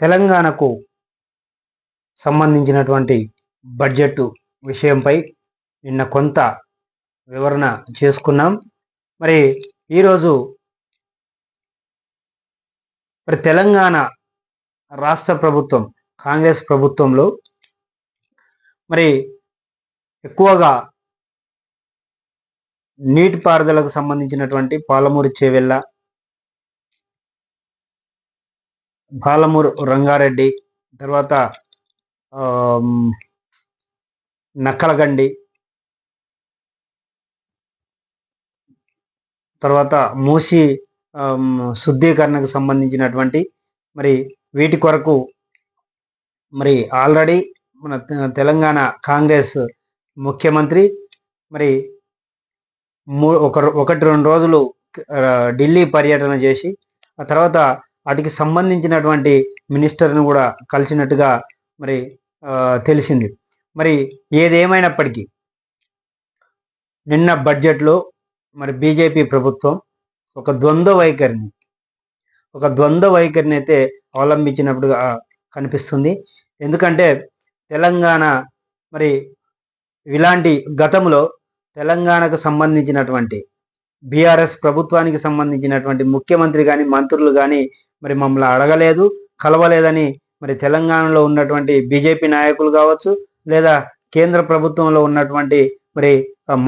తెలంగాణకు సంబంధించినటువంటి బడ్జెట్ విషయంపై నిన్న కొంత వివరణ చేసుకున్నాం. మరి ఈరోజు తెలంగాణ రాష్ట్ర ప్రభుత్వం కాంగ్రెస్ ప్రభుత్వంలో మరి ఎక్కువగా నీటిపారుదలకు సంబంధించినటువంటి పాలమూరు చేవెళ్ళ, పాలమూరు రంగారెడ్డి, తర్వాత నక్కలగండి, తర్వాత మూసి శుద్ధీకరణకు సంబంధించినటువంటి మరి వీటి కొరకు మరి ఆల్రెడీ మన తెలంగాణ కాంగ్రెస్ ముఖ్యమంత్రి మరి 1-2 రోజులు ఢిల్లీ పర్యటన చేసి ఆ తర్వాత వాటికి సంబంధించినటువంటి మినిస్టర్ను కూడా కలిసినట్టుగా మరి తెలిసింది. మరి ఏదేమైనప్పటికీ నిన్న బడ్జెట్లో మరి బీజేపీ ప్రభుత్వం ఒక ద్వంద్వ వైఖరిని అయితే అవలంబించినట్టుగా కనిపిస్తుంది. ఎందుకంటే తెలంగాణ మరి ఇలాంటి గతంలో తెలంగాణకు సంబంధించినటువంటి బీఆర్ఎస్ ప్రభుత్వానికి సంబంధించినటువంటి ముఖ్యమంత్రి కానీ మంత్రులు కానీ మరి మమ్మల్ని అడగలేదు, కలవలేదని మరి తెలంగాణలో ఉన్నటువంటి బీజేపీ నాయకులు కావచ్చు, లేదా కేంద్ర ప్రభుత్వంలో ఉన్నటువంటి మరి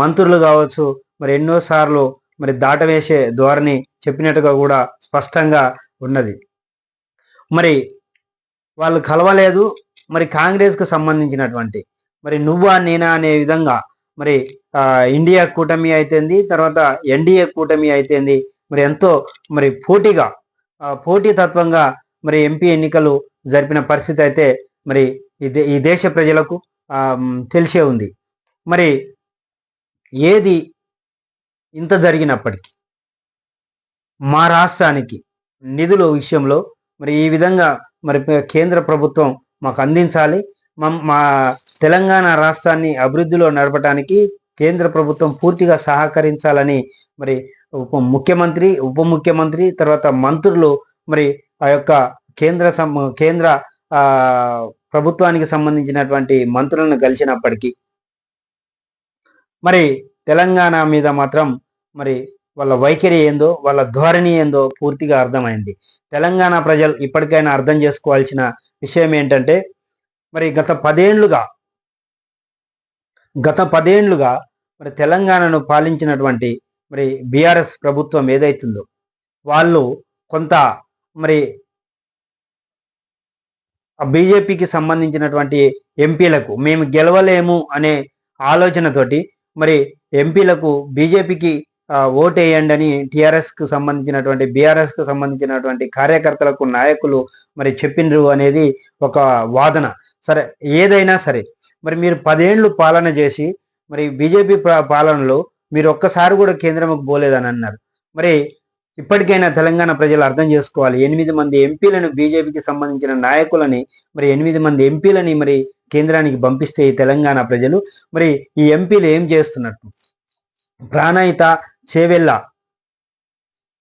మంత్రులు కావచ్చు, మరి ఎన్నోసార్లు మరి దాటవేసే ధోరణి చెప్పినట్టుగా కూడా స్పష్టంగా ఉన్నది. మరి వాళ్ళు కలవలేదు. మరి కాంగ్రెస్కు సంబంధించినటువంటి మరి నువ్వా నేనా అనే విధంగా మరి ఇండియా కూటమి అయితేంది, తర్వాత ఎన్డీఏ కూటమి అయితేంది, మరి ఎంతో మరి పోటీతత్వంగా మరి ఎంపీ ఎన్నికలు జరిపిన పరిస్థితి అయితే మరి ఈ దేశ ప్రజలకు తెలిసే ఉంది. మరి ఏది ఇంత జరిగినప్పటికీ మా రాష్ట్రానికి నిధుల విషయంలో మరి ఈ విధంగా మరి కేంద్ర ప్రభుత్వం మాకు అందించాలి, మా తెలంగాణ రాష్ట్రాన్ని అభివృద్ధిలో నడపడానికి కేంద్ర ప్రభుత్వం పూర్తిగా సహకరించాలని మరి ఉప ముఖ్యమంత్రి తర్వాత మంత్రులు మరి ఆ యొక్క కేంద్ర ప్రభుత్వానికి సంబంధించినటువంటి మంత్రులను కలిసినప్పటికీ మరి తెలంగాణ మీద మాత్రం మరి వాళ్ళ వైఖరి ఏందో, వాళ్ళ ధోరణి ఏందో పూర్తిగా అర్థమైంది. తెలంగాణ ప్రజలు ఇప్పటికైనా అర్థం చేసుకోవాల్సిన విషయం ఏంటంటే మరి గత పదేండ్లుగా మరి తెలంగాణను పాలించినటువంటి మరి బీఆర్ఎస్ ప్రభుత్వం ఏదైతుందో వాళ్ళు కొంత మరి ఆ బీజేపీకి సంబంధించినటువంటి ఎంపీలకు మేము గెలవలేము అనే ఆలోచనతోటి మరి ఎంపీలకు బీజేపీకి ఓటేయండి అని టీఆర్ఎస్కు సంబంధించినటువంటి బీఆర్ఎస్కు సంబంధించినటువంటి కార్యకర్తలకు నాయకులు మరి చెప్పిండ్రు అనేది ఒక వాదన. సరే, ఏదైనా సరే మరి మీరు 10 ఏళ్ళు పాలన చేసి మరి బీజేపీ పాలనలో మీరు ఒక్కసారి కూడా కేంద్రంకు పోలేదని అన్నారు. మరి ఇప్పటికైనా తెలంగాణ ప్రజలు అర్థం చేసుకోవాలి. 8 మంది ఎంపీలను బీజేపీకి సంబంధించిన నాయకులని మరి 8 మంది ఎంపీలని మరి కేంద్రానికి పంపిస్తే ఈ తెలంగాణ ప్రజలు మరి ఈ ఎంపీలు ఏం చేస్తున్నట్టు? ప్రాణహిత చేవెళ్ళ,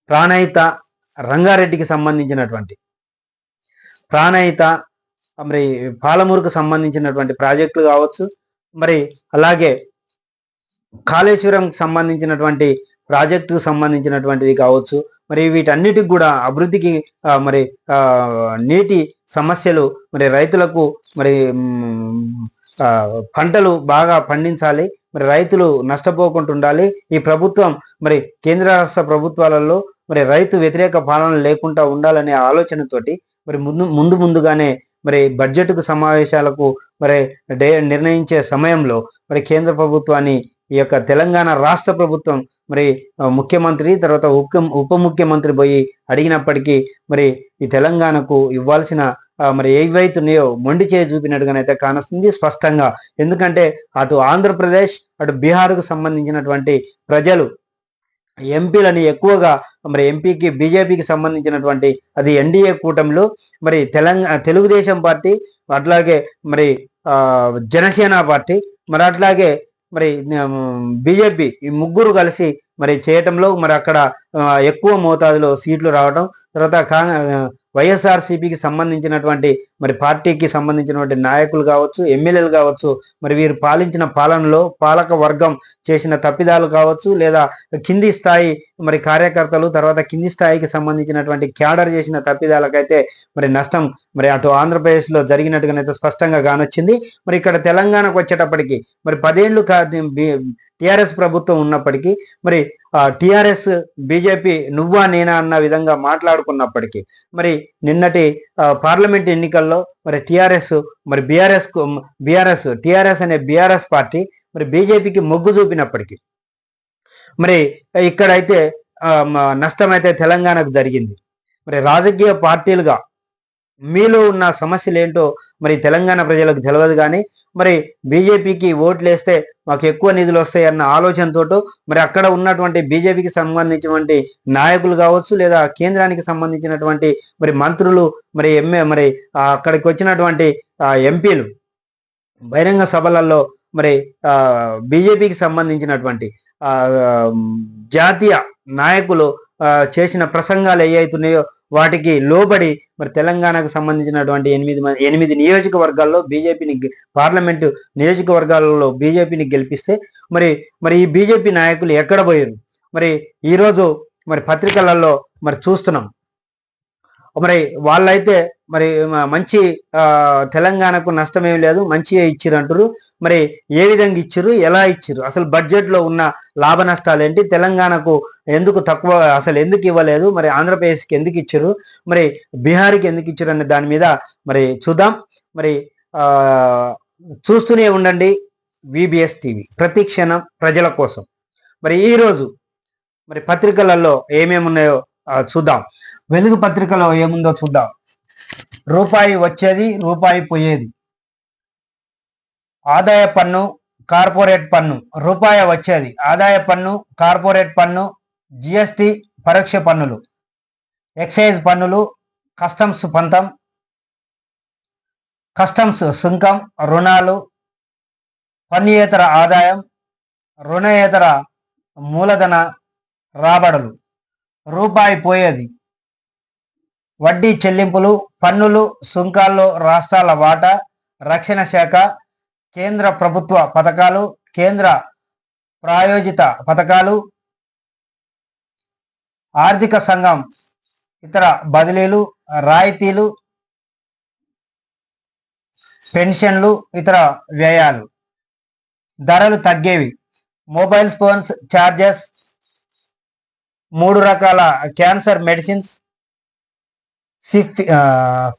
ప్రాణహిత రంగారెడ్డికి సంబంధించినటువంటి ప్రాణహిత మరి పాలమూరుకు సంబంధించినటువంటి ప్రాజెక్టులు కావచ్చు, మరి అలాగే కాళేశ్వరంకి సంబంధించినటువంటి ప్రాజెక్టుకు సంబంధించినటువంటిది కావచ్చు, మరి వీటన్నిటికి కూడా అభివృద్ధికి మరి నీటి సమస్యలు మరి రైతులకు మరి పంటలు బాగా పండించాలి, మరి రైతులు నష్టపోకుండా ఉండాలి. ఈ ప్రభుత్వం మరి కేంద్ర రాష్ట్ర ప్రభుత్వాలలో మరి రైతు వ్యతిరేక పాలన లేకుండా ఉండాలనే ఆలోచనతోటి మరి ముందుగానే మరి బడ్జెట్కు సమావేశాలకు మరి నిర్ణయించే సమయంలో మరి కేంద్ర ప్రభుత్వాన్ని ఈ యొక్క తెలంగాణ రాష్ట్ర ప్రభుత్వం మరి ముఖ్యమంత్రి తర్వాత ఉప ముఖ్యమంత్రి పోయి అడిగినప్పటికీ మరి ఈ తెలంగాణకు ఇవ్వాల్సిన మరి ఏవైతున్నాయో మొండి చేయి చూపినట్టుగానైతే కానొస్తుంది స్పష్టంగా. ఎందుకంటే అటు ఆంధ్రప్రదేశ్ అటు బీహార్కు సంబంధించినటువంటి ప్రజలు ఎంపీలని ఎక్కువగా మరి ఎంపీకి బీజేపీకి సంబంధించినటువంటి అది ఎన్డీఏ కూటమిలో మరి తెలుగుదేశం పార్టీ, అట్లాగే మరి జనసేన పార్టీ, మరి అట్లాగే మరి బీజేపీ ఈ ముగ్గురు కలిసి మరి చేయటంలో మరి అక్కడ ఎక్కువ మోతాదులో సీట్లు రావడం, తర్వాత వైఎస్ఆర్సీపీకి సంబంధించినటువంటి మరి పార్టీకి సంబంధించినటువంటి నాయకులు కావచ్చు, ఎమ్మెల్యేలు కావచ్చు, మరి వీరు పాలించిన పాలనలో పాలక వర్గం చేసిన తప్పిదాలు కావచ్చు, లేదా కింది స్థాయి మరి కార్యకర్తలు, తర్వాత కింది స్థాయికి సంబంధించినటువంటి క్యాడర్ చేసిన తప్పిదాలకైతే మరి నష్టం మరి అటు ఆంధ్రప్రదేశ్లో జరిగినట్టుగానైతే స్పష్టంగా కానొచ్చింది. మరి ఇక్కడ తెలంగాణకు వచ్చేటప్పటికి మరి 10 ఏళ్ళు టిఆర్ఎస్ ప్రభుత్వం ఉన్నప్పటికీ మరి టిఆర్ఎస్ బీజేపీ నువ్వా నేనా అన్న విధంగా మాట్లాడుకున్నప్పటికీ మరి నిన్నటి పార్లమెంట్ ఎన్నికల్లో మరి టిఆర్ఎస్ మరి టిఆర్ఎస్ అనే బీఆర్ఎస్ పార్టీ మరి బీజేపీకి మొగ్గు చూపినప్పటికీ మరి ఇక్కడైతే నష్టమైతే తెలంగాణకు జరిగింది. మరి రాజకీయ పార్టీలుగా మీలో ఉన్న సమస్యలు ఏంటో మరి తెలంగాణ ప్రజలకు తెలియదు, కానీ మరి బీజేపీకి ఓట్లు వేస్తే మాకు ఎక్కువ నిధులు వస్తాయి అన్న ఆలోచనతోటో మరి అక్కడ ఉన్నటువంటి బీజేపీకి సంబంధించినటువంటి నాయకులు కావచ్చు, లేదా కేంద్రానికి సంబంధించినటువంటి మరి మంత్రులు, మరి అక్కడికి వచ్చినటువంటి ఎంపీలు బహిరంగ సభలలో మరి బీజేపీకి సంబంధించినటువంటి జాతీయ నాయకులు చేసిన ప్రసంగాలు ఏవైతున్నాయో వాటికి లోబడి మరి తెలంగాణకు సంబంధించినటువంటి 8 నియోజకవర్గాల్లో బీజేపీని పార్లమెంటు నియోజకవర్గాలలో బీజేపీని గెలిపిస్తే మరి ఈ బీజేపీ నాయకులు ఎక్కడ పోయారు? మరి ఈరోజు మరి పత్రికలలో మరి చూస్తున్నాం. మరి వాళ్ళైతే మరి మంచి తెలంగాణకు నష్టమేమి లేదు, మంచిగా ఇచ్చిర్రు అంటారు. మరి ఏ విధంగా ఇచ్చిర్రు, ఎలా ఇచ్చిర్రు, అసలు బడ్జెట్లో ఉన్న లాభ నష్టాలు ఏంటి, తెలంగాణకు ఎందుకు తక్కువ, అసలు ఎందుకు ఇవ్వలేదు, మరి ఆంధ్రప్రదేశ్కి ఎందుకు ఇచ్చిర్రు, మరి బీహార్కి ఎందుకు ఇచ్చిర్రు అనే దాని మీద మరి చూద్దాం. మరి చూస్తూనే ఉండండి విబిఎస్ టీవీ, ప్రతి క్షణం ప్రజల కోసం. మరి ఈరోజు మరి పత్రికలలో ఏమేమి ఉన్నాయో చూద్దాం. వెలుగు పత్రికలో ఏముందో చూద్దాం. రూపాయి వచ్చేది, రూపాయి పోయేది. ఆదాయ పన్ను, కార్పొరేట్ పన్ను. రూపాయి వచ్చేది ఆదాయ పన్ను, కార్పొరేట్ పన్ను, జిఎస్టి, పరోక్ష పన్నులు, ఎక్సైజ్ పన్నులు, కస్టమ్స్ పంతం, కస్టమ్స్ సుంకం, రుణాలు, పన్నుయేతర ఆదాయం, రుణయేతర మూలధన రాబడులు. రూపాయి పోయేది వడ్డీ చెల్లింపులు, పన్నులు, సుంకాల్లో రాష్ట్రాల వాటా, రక్షణ శాఖ, కేంద్ర ప్రభుత్వ పథకాలు, కేంద్ర ప్రాయోజిత పథకాలు, ఆర్థిక సంఘం ఇతర బదిలీలు, రాయితీలు, పెన్షన్లు, ఇతర వ్యయాలు. ధరలు తగ్గేవి. మొబైల్ ఫోన్స్ ఛార్జెస్, 3 రకాల క్యాన్సర్ మెడిసిన్స్,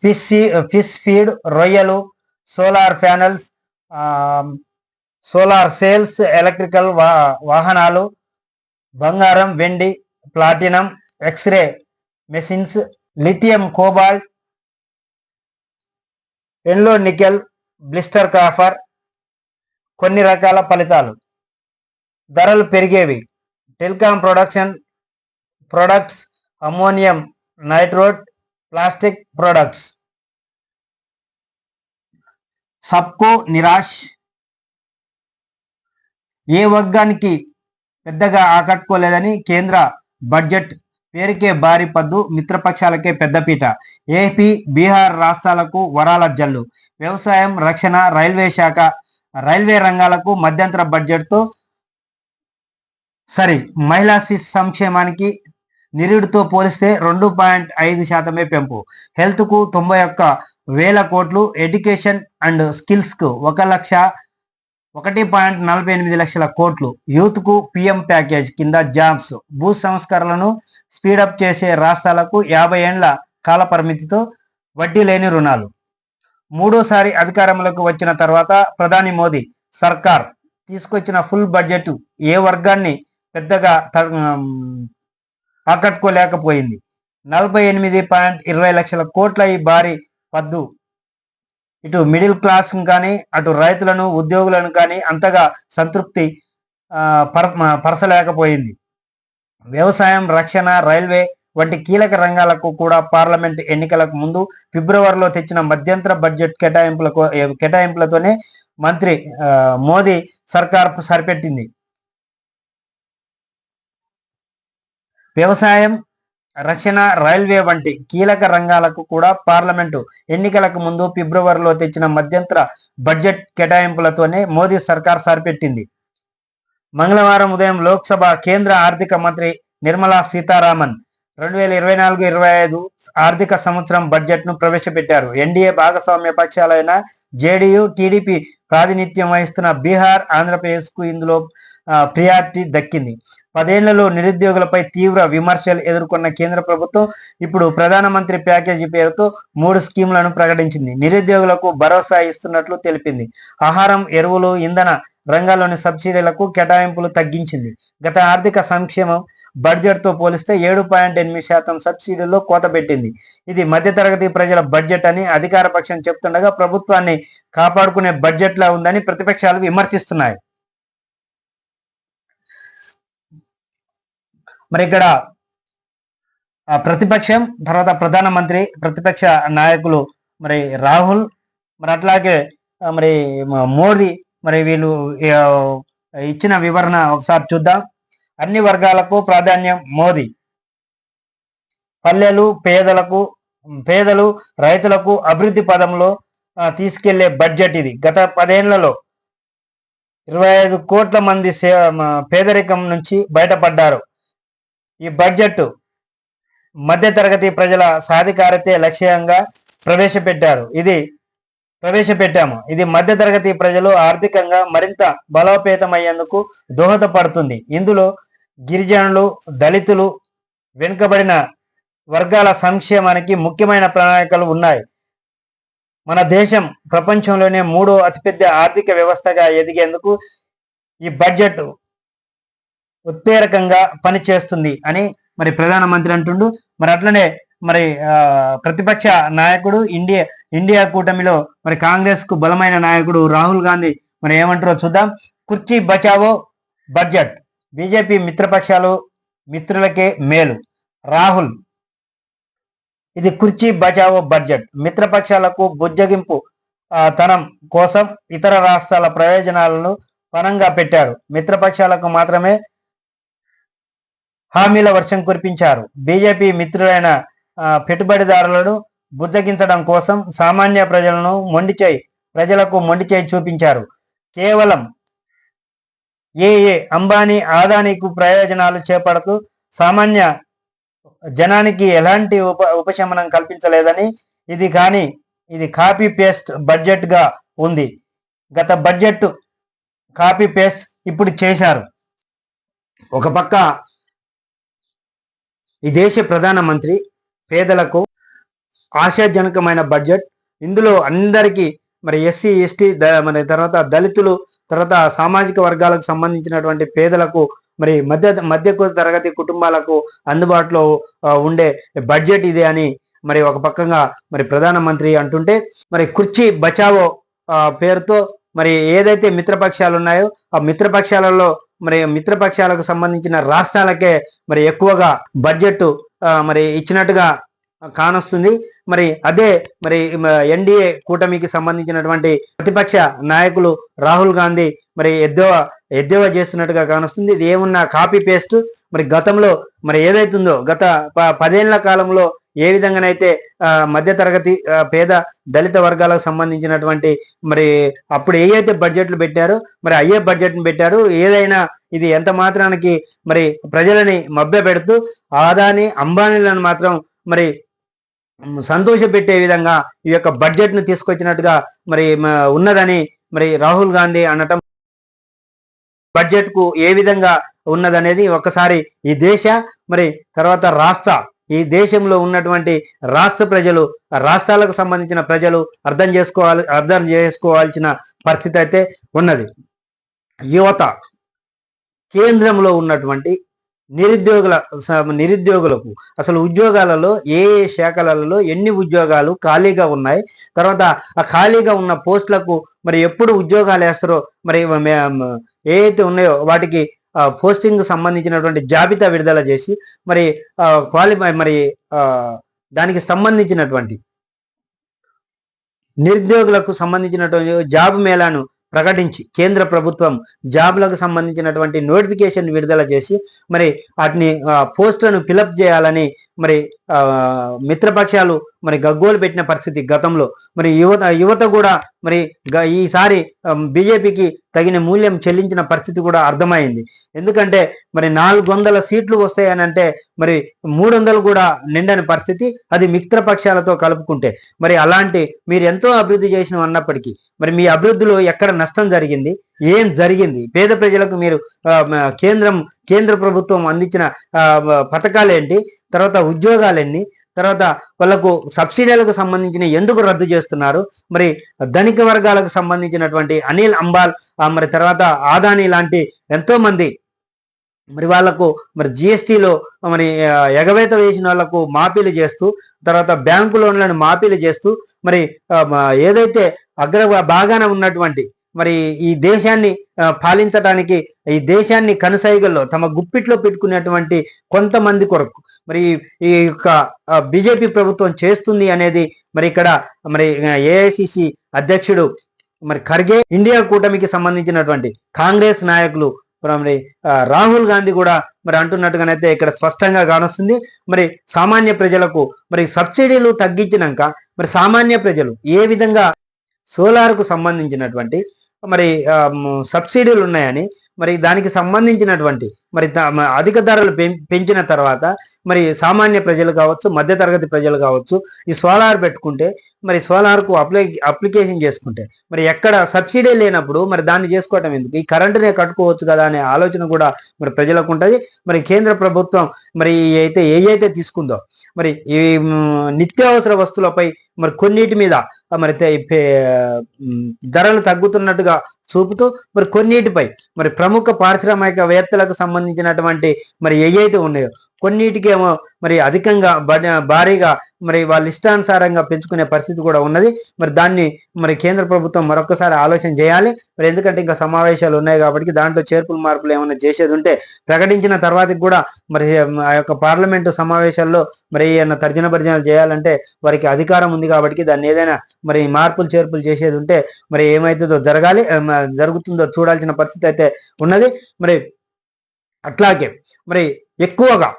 ఫిష్ ఫీడ్, రొయ్యలు, solar panels, solar sales, electrical వాహనాలు, బంగారం, వెండి, ప్లాటినం, ఎక్స్రే మెషిన్స్, లిథియం, కోబాల్ట్, ఎన్లో నికెల్, బ్లిస్టర్ కాఫర్. కొన్ని రకాల ఫలితాలు. ధరలు పెరిగేవి. Telecom products, ammonium nitrate, plastic products. సబ్కో నిరాశ్. ఏ వర్గానికి పెద్దగా ఆకట్టుకోలేదని కేంద్ర బడ్జెట్. పేరుకే భారీ పద్దు, మిత్రపక్షాలకే పెద్దపీట. ఏపీ, బీహార్ రాష్ట్రాలకు వరాల జల్లు. వ్యవసాయం, రక్షణ, రైల్వే రంగాలకు మధ్యంతర బడ్జెట్తో సరి. మహిళా శిశు సంక్షేమానికి నిరుడితో పోలిస్తే 2.5% పెంపు. హెల్త్కు 91,000 కోట్లు. ఎడ్యుకేషన్ అండ్ స్కిల్స్కు 1,48 లక్షల కోట్లు. యూత్కు పిఎం ప్యాకేజ్ కింద జాబ్స్. భూ సంస్కరణలను స్పీడప్ చేసే రాష్ట్రాలకు 50 ఏళ్ల కాల పరిమితితో వడ్డీ లేని రుణాలు. మూడోసారి అధికారంలోకి వచ్చిన తర్వాత ప్రధాని మోదీ సర్కార్ తీసుకొచ్చిన ఫుల్ బడ్జెట్ ఏ వర్గాన్ని పెద్దగా ఆకట్టుకోలేకపోయింది. 48.20 లక్షల కోట్ల ఈ భారీ పద్దు ఇటు మిడిల్ క్లాస్ కానీ, అటు రైతులను, ఉద్యోగులను కానీ అంతగా సంతృప్తి పరచలేకపోయింది. వ్యవసాయం, రక్షణ, రైల్వే వంటి కీలక రంగాలకు కూడా పార్లమెంట్ ఎన్నికలకు ముందు ఫిబ్రవరిలో తెచ్చిన మధ్యంతర బడ్జెట్ కేటాయింపులతోనే మంత్రి మోదీ సర్కార్ సరిపెట్టింది. వ్యవసాయం రక్షణ, రైల్వే వంటి కీలక రంగాలకు కూడా పార్లమెంటు ఎన్నికలకు ముందు ఫిబ్రవరిలో తెచ్చిన మధ్యంతర బడ్జెట్ కేటాయింపులతోనే మోదీ సర్కార్ సరిపెట్టింది. మంగళవారం ఉదయం లోక్సభ కేంద్ర ఆర్థిక మంత్రి నిర్మలా సీతారామన్ 2024-25 ఆర్థిక సంవత్సరం బడ్జెట్ను ప్రవేశపెట్టారు. ఎన్డీఏ భాగస్వామ్య పక్షాలైన జేడీయూ, టీడీపీ ప్రాతినిధ్యం వహిస్తున్న బీహార్, ఆంధ్రప్రదేశ్కు ఇందులో ప్రియారిటీ దక్కింది. 10 ఏళ్లలో నిరుద్యోగులపై తీవ్ర విమర్శలు ఎదుర్కొన్న కేంద్ర ప్రభుత్వం ఇప్పుడు ప్రధానమంత్రి ప్యాకేజీ పేరుతో 3 స్కీములను ప్రకటించింది. నిరుద్యోగులకు భరోసా ఇస్తున్నట్లు తెలిపింది. ఆహారం, ఎరువులు, ఇంధన రంగాల్లోని సబ్సిడీలకు కేటాయింపులు తగ్గించింది. గత ఆర్థిక సంక్షేమం బడ్జెట్తో పోలిస్తే 7.8% సబ్సిడీల్లో కోత పెట్టింది. ఇది మధ్యతరగతి ప్రజల బడ్జెట్ అని అధికార పక్షం చెప్తుండగా ప్రభుత్వాన్ని కాపాడుకునే బడ్జెట్లా ఉందని ప్రతిపక్షాలు విమర్శిస్తున్నాయి. మరి ఇక్కడ ప్రతిపక్షం తర్వాత ప్రధానమంత్రి, ప్రతిపక్ష నాయకులు మరి రాహుల్, మరి అట్లాగే మరి మోదీ, మరి వీళ్ళు ఇచ్చిన వివరణ ఒకసారి చూద్దాం. అన్ని వర్గాలకు ప్రాధాన్యం మోదీ. పల్లెలు, పేదలు, రైతులకు అభివృద్ధి పదంలో తీసుకెళ్లే బడ్జెట్ ఇది. గత 10 ఏళ్లలో 25 కోట్ల మంది పేదరికం నుంచి బయటపడ్డారు. ఈ బడ్జెట్ మధ్యతరగతి ప్రజల సాధికారతే లక్ష్యంగా ప్రవేశపెట్టాము. ఇది మధ్యతరగతి ప్రజలు ఆర్థికంగా మరింత బలోపేతమయ్యేందుకు దోహదపడుతుంది. ఇందులో గిరిజనులు, దళితులు, వెనుకబడిన వర్గాల సంక్షేమానికి ముఖ్యమైన ప్రణాళికలు ఉన్నాయి. మన దేశం ప్రపంచంలోనే 3వ అతిపెద్ద ఆర్థిక వ్యవస్థగా ఎదిగేందుకు ఈ బడ్జెట్ ఉత్ప్రేరకంగా పనిచేస్తుంది అని మరి ప్రధానమంత్రి అంటుండు. మరి అట్లనే మరి ప్రతిపక్ష నాయకుడు ఇండియా కూటమిలో మరి కాంగ్రెస్ కు బలమైన నాయకుడు రాహుల్ గాంధీ మరి ఏమంటారో చూద్దాం. కుర్చీ బచావో బడ్జెట్, బీజేపీ మిత్రపక్షాలు మిత్రులకే మేలు. రాహుల్, ఇది కుర్చీ బచావో బడ్జెట్, మిత్రపక్షాలకు బుజ్జగింపు తనం కోసం ఇతర రాష్ట్రాల ప్రయోజనాలను పణంగా పెట్టారు. మిత్రపక్షాలకు మాత్రమే హామీల వర్షం కురిపించారు. బీజేపీ మిత్రులైన పెట్టుబడిదారులను బుజ్జగించడం కోసం సామాన్య ప్రజలకు మొండిచేయి చూపించారు. కేవలం అంబానీ, అదానీకు ప్రయోజనాలు చేపడుతూ సామాన్య జనానికి ఎలాంటి ఉపశమనం కల్పించలేదని, ఇది కాపీ పేస్ట్ బడ్జెట్ గా ఉంది. గత బడ్జెట్ కాపీ పేస్ట్ ఇప్పుడు చేశారు. ఒక పక్క ఈ దేశ ప్రధానమంత్రి పేదలకు ఆశాజనకమైన బడ్జెట్, ఇందులో అందరికీ మరి ఎస్సీ, ఎస్టీ, మరి తర్వాత దళితులు, తర్వాత సామాజిక వర్గాలకు సంబంధించినటువంటి పేదలకు, మరి మధ్య తరగతి కుటుంబాలకు అందుబాటులో ఉండే బడ్జెట్ ఇదే అని మరి ఒక పక్కగా మరి ప్రధానమంత్రి అంటుంటే, మరి కుర్చీ బచావో పేరుతో మరి ఏదైతే మిత్రపక్షాలు ఉన్నాయో ఆ మిత్రపక్షాలకు సంబంధించిన రాష్ట్రాలకే మరి ఎక్కువగా బడ్జెట్ మరి ఇచ్చినట్టుగా కానొస్తుంది. మరి అదే మరి ఎన్డీఏ కూటమికి సంబంధించినటువంటి ప్రతిపక్ష నాయకులు రాహుల్ గాంధీ మరి ఎద్దేవా చేస్తున్నట్టుగా కానొస్తుంది. ఇది ఏమున్నా కాపీ పేస్ట్. మరి గతంలో మరి ఏదైతుందో గత 10 ఏళ్ల కాలంలో ఏ విధంగానైతే మధ్యతరగతి, పేద, దళిత వర్గాలకు సంబంధించినటువంటి మరి అప్పుడు ఏదైతే బడ్జెట్లు పెట్టారో మరి అయ్యే బడ్జెట్ను పెట్టారు. ఏదైనా ఇది ఎంత మాత్రానికి మరి ప్రజలని మభ్య పెడుతూ అదానీ, అంబానీలను మాత్రం మరి సంతోష పెట్టే విధంగా ఈ యొక్క బడ్జెట్ ను తీసుకొచ్చినట్టుగా మరి ఉన్నదని మరి రాహుల్ గాంధీ అనటం బడ్జెట్ కు ఏ విధంగా ఉన్నదనేది ఒకసారి ఈ దేశ మరి తర్వాత ఈ దేశంలో ఉన్నటువంటి రాష్ట్ర ప్రజలు, రాష్ట్రాలకు సంబంధించిన ప్రజలు అర్థం చేసుకోవాల్సిన పరిస్థితి అయితే ఉన్నది. యువత, కేంద్రంలో ఉన్నటువంటి నిరుద్యోగులకు అసలు ఉద్యోగాలలో ఏ శాఖలలో ఎన్ని ఉద్యోగాలు ఖాళీగా ఉన్నాయి, తర్వాత ఆ ఖాళీగా ఉన్న పోస్టులకు మరి ఎప్పుడు ఉద్యోగాలు వేస్తారో, మరి ఏవైతే ఉన్నాయో వాటికి పోస్టింగ్ సంబంధించినటువంటి జాబితా విడుదల చేసి మరి దానికి సంబంధించినటువంటి నిరుద్యోగులకు సంబంధించినటువంటి జాబ్ మేళాను ప్రకటించి కేంద్ర ప్రభుత్వం జాబ్లకు సంబంధించినటువంటి నోటిఫికేషన్ విడుదల చేసి మరి వాటిని పోస్టులను ఫిలప్ చేయాలని మరి మిత్రపక్షాలు మరి గగ్గోలు పెట్టిన పరిస్థితి గతంలో. మరి యువత కూడా మరి ఈసారి బీజేపీకి తగిన మూల్యం చెల్లించిన పరిస్థితి కూడా అర్థమైంది. ఎందుకంటే మరి 400 సీట్లు వస్తాయని అంటే మరి 300 కూడా నిండని పరిస్థితి, అది మిత్రపక్షాలతో కలుపుకుంటే. మరి అలాంటి మీరు ఎంతో అభివృద్ధి చేసిన అన్నప్పటికీ మరి మీ అభివృద్ధిలో ఎక్కడ నష్టం జరిగింది, ఏం జరిగింది, పేద ప్రజలకు మీరు కేంద్ర ప్రభుత్వం అందించిన పథకాలు ఏంటి, తర్వాత ఉద్యోగాలు ఎన్ని, తర్వాత వాళ్ళకు సబ్సిడీలకు సంబంధించిన ఎందుకు రద్దు చేస్తున్నారు, మరి ధనిక వర్గాలకు సంబంధించినటువంటి అనిల్ అంబాల్ మరి తర్వాత ఆదాని లాంటి ఎంతో మంది మరి వాళ్లకు మరి జిఎస్టీలో మరి ఎగవేత వేసిన వాళ్లకు మాఫీలు చేస్తూ, తర్వాత బ్యాంకు లోన్లను మాఫీలు చేస్తూ మరి ఏదైతే బాగాన ఉన్నటువంటి మరి ఈ దేశాన్ని పాలించడానికి, ఈ దేశాన్ని కనుసైగల్లో తమ గుప్పిట్లో పెట్టుకునేటువంటి కొంతమంది కొరకు మరి ఈ యొక్క బీజేపీ ప్రభుత్వం చేస్తుంది అనేది మరి ఇక్కడ మరి ఏఐసిసి అధ్యక్షుడు మరి ఖర్గే, ఇండియా కూటమికి సంబంధించినటువంటి కాంగ్రెస్ నాయకులు మరి రాహుల్ గాంధీ కూడా మరి అంటున్నట్టుగానైతే ఇక్కడ స్పష్టంగా కానొస్తుంది. మరి సామాన్య ప్రజలకు మరి సబ్సిడీలు తగ్గించినాక మరి సామాన్య ప్రజలు ఏ విధంగా సోలార్కు సంబంధించినటువంటి మరి సబ్సిడీలు ఉన్నాయని, మరి దానికి సంబంధించినటువంటి మరి అధిక ధరలు పెంచిన తర్వాత మరి సామాన్య ప్రజలు కావచ్చు, మధ్యతరగతి ప్రజలు కావచ్చు, ఈ సోలార్ పెట్టుకుంటే మరి సోలార్కు అప్లికేషన్ చేసుకుంటే మరి ఎక్కడ సబ్సిడీ లేనప్పుడు మరి దాన్ని చేసుకోవటం ఎందుకు, ఈ కరెంటునే కట్టుకోవచ్చు కదా అనే ఆలోచన కూడా మరి ప్రజలకు ఉంటుంది. మరి కేంద్ర ప్రభుత్వం మరి ఏదైతే తీసుకుందో మరి ఈ నిత్యావసర వస్తువులపై మరి కొన్నిటి మీద మరి ధరలు తగ్గుతున్నట్టుగా చూపుతూ మరి కొన్నిటిపై మరి ప్రముఖ పారిశ్రామికవేత్తలకు సంబంధించినటువంటి మరి ఏవైతే ఉన్నాయో కొన్నిటికేమో మరి అధికంగా భారీగా మరి వాళ్ళ ఇష్టానుసారంగా పెంచుకునే పరిస్థితి కూడా ఉన్నది. మరి దాన్ని మరి కేంద్ర ప్రభుత్వం మరొకసారి ఆలోచన చేయాలి. మరి ఎందుకంటే ఇంకా సమావేశాలు ఉన్నాయి కాబట్టి దాంట్లో చేర్పులు మార్పులు ఏమైనా చేసేది ఉంటే ప్రకటించిన తర్వాతకి కూడా మరి ఆ యొక్క పార్లమెంటు సమావేశాల్లో మరి ఏమైనా తర్జన భర్జనలు చేయాలంటే వారికి అధికారం ఉంది కాబట్టి దాన్ని ఏదైనా మరి మార్పులు చేర్పులు చేసేది ఉంటే మరి ఏమైతుందో జరుగుతుందో చూడాల్సిన పరిస్థితి అయితే ఉన్నది. మరి అట్లాగే మరి ఎక్కువగా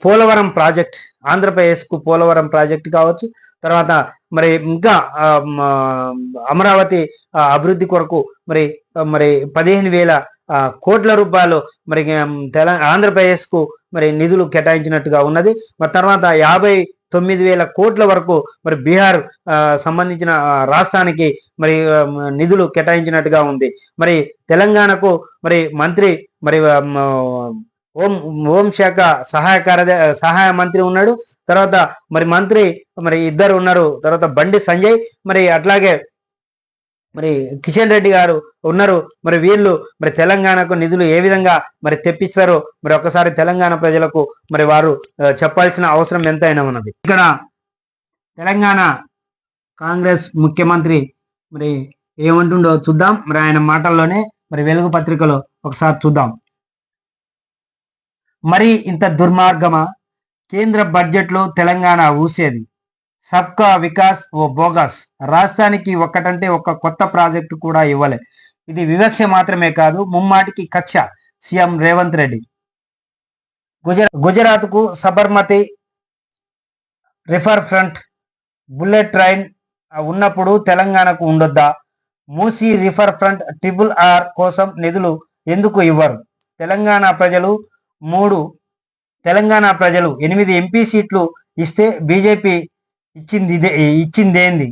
పోలవరం ప్రాజెక్ట్, ఆంధ్రప్రదేశ్కు పోలవరం ప్రాజెక్ట్ కావచ్చు, తర్వాత మరి ఇంకా అమరావతి అభివృద్ధి కొరకు మరి 15,000 కోట్ల రూపాయలు మరి ఆంధ్రప్రదేశ్కు మరి నిధులు కేటాయించినట్టుగా ఉన్నది. మరి తర్వాత 59,000 కోట్ల వరకు మరి బీహార్ సంబంధించిన రాష్ట్రానికి మరి నిధులు కేటాయించినట్టుగా ఉంది. మరి తెలంగాణకు మరి మంత్రి మరి హోంశాఖ సహాయ మంత్రి ఉన్నాడు, తర్వాత మరి మంత్రి మరి ఇద్దరు ఉన్నారు, తర్వాత బండి సంజయ్ మరి అట్లాగే మరి కిషన్ రెడ్డి గారు ఉన్నారు. మరి వీళ్ళు మరి తెలంగాణకు నిధులు ఏ విధంగా మరి తెప్పిస్తారో మరి ఒకసారి తెలంగాణ ప్రజలకు మరి వారు చెప్పాల్సిన అవసరం ఎంతైనా ఉన్నది. ఇక్కడ తెలంగాణ కాంగ్రెస్ ముఖ్యమంత్రి మరి ఏమంటుండో చూద్దాం. మరి ఆయన మాటల్లోనే మరి వెలుగు పత్రికలో ఒకసారి చూద్దాం. మరి ఇంత దుర్మార్గమా, కేంద్ర బడ్జెట్లో తెలంగాణ ఊసేది, సబ్కా వికాస్ ఓ బోగస్, రాష్ట్రానికి ఒక్కటంటే ఒక్క కొత్త ప్రాజెక్టు కూడా ఇవ్వలే, ఇది వివక్ష మాత్రమే కాదు ముమ్మాటికి కక్ష, సీఎం రేవంత్ రెడ్డి. గుజరాత్కు సబర్మతి రిఫర్ ఫ్రంట్ బుల్లెట్ ట్రైన్ ఉన్నప్పుడు తెలంగాణకు ఉండొద్దా, మూసీ రిఫర్ ఫ్రంట్ RRR కోసం నిధులు ఎందుకు ఇవ్వరు, తెలంగాణ ప్రజలు 8 ఎంపీ సీట్లు ఇస్తే బీజేపీ ఇచ్చిందేంది,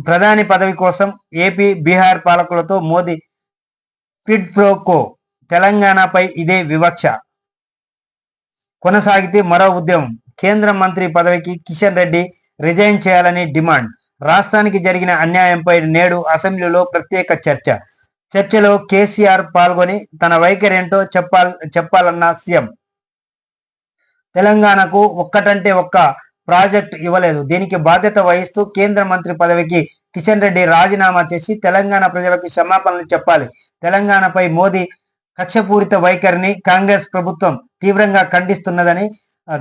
ప్రధాని పదవి కోసం ఏపీ బీహార్ పాలకులతో మోదీ క్విడ్ ప్రో కో, తెలంగాణపై ఇదే వివక్ష కొనసాగితే మరో ఉద్యమం, కేంద్ర మంత్రి పదవికి కిషన్ రెడ్డి రిజైన్ చేయాలని డిమాండ్, రాష్ట్రానికి జరిగిన అన్యాయంపై నేడు అసెంబ్లీలో ప్రత్యేక చర్చలో కేసీఆర్ పాల్గొని తన వైఖరేంటో చెప్పాలన్న సీఎం. తెలంగాణకు ఒక్కటంటే ఒక్క ప్రాజెక్ట్ ఇవ్వలేదు, దీనికి బాధ్యత వహిస్తూ కేంద్ర మంత్రి పదవికి కిషన్ రెడ్డి రాజీనామా చేసి తెలంగాణ ప్రజలకు క్షమాపణలు చెప్పాలి. తెలంగాణపై మోదీ కక్షపూరిత వైఖరిని కాంగ్రెస్ ప్రభుత్వం తీవ్రంగా ఖండిస్తున్నదని,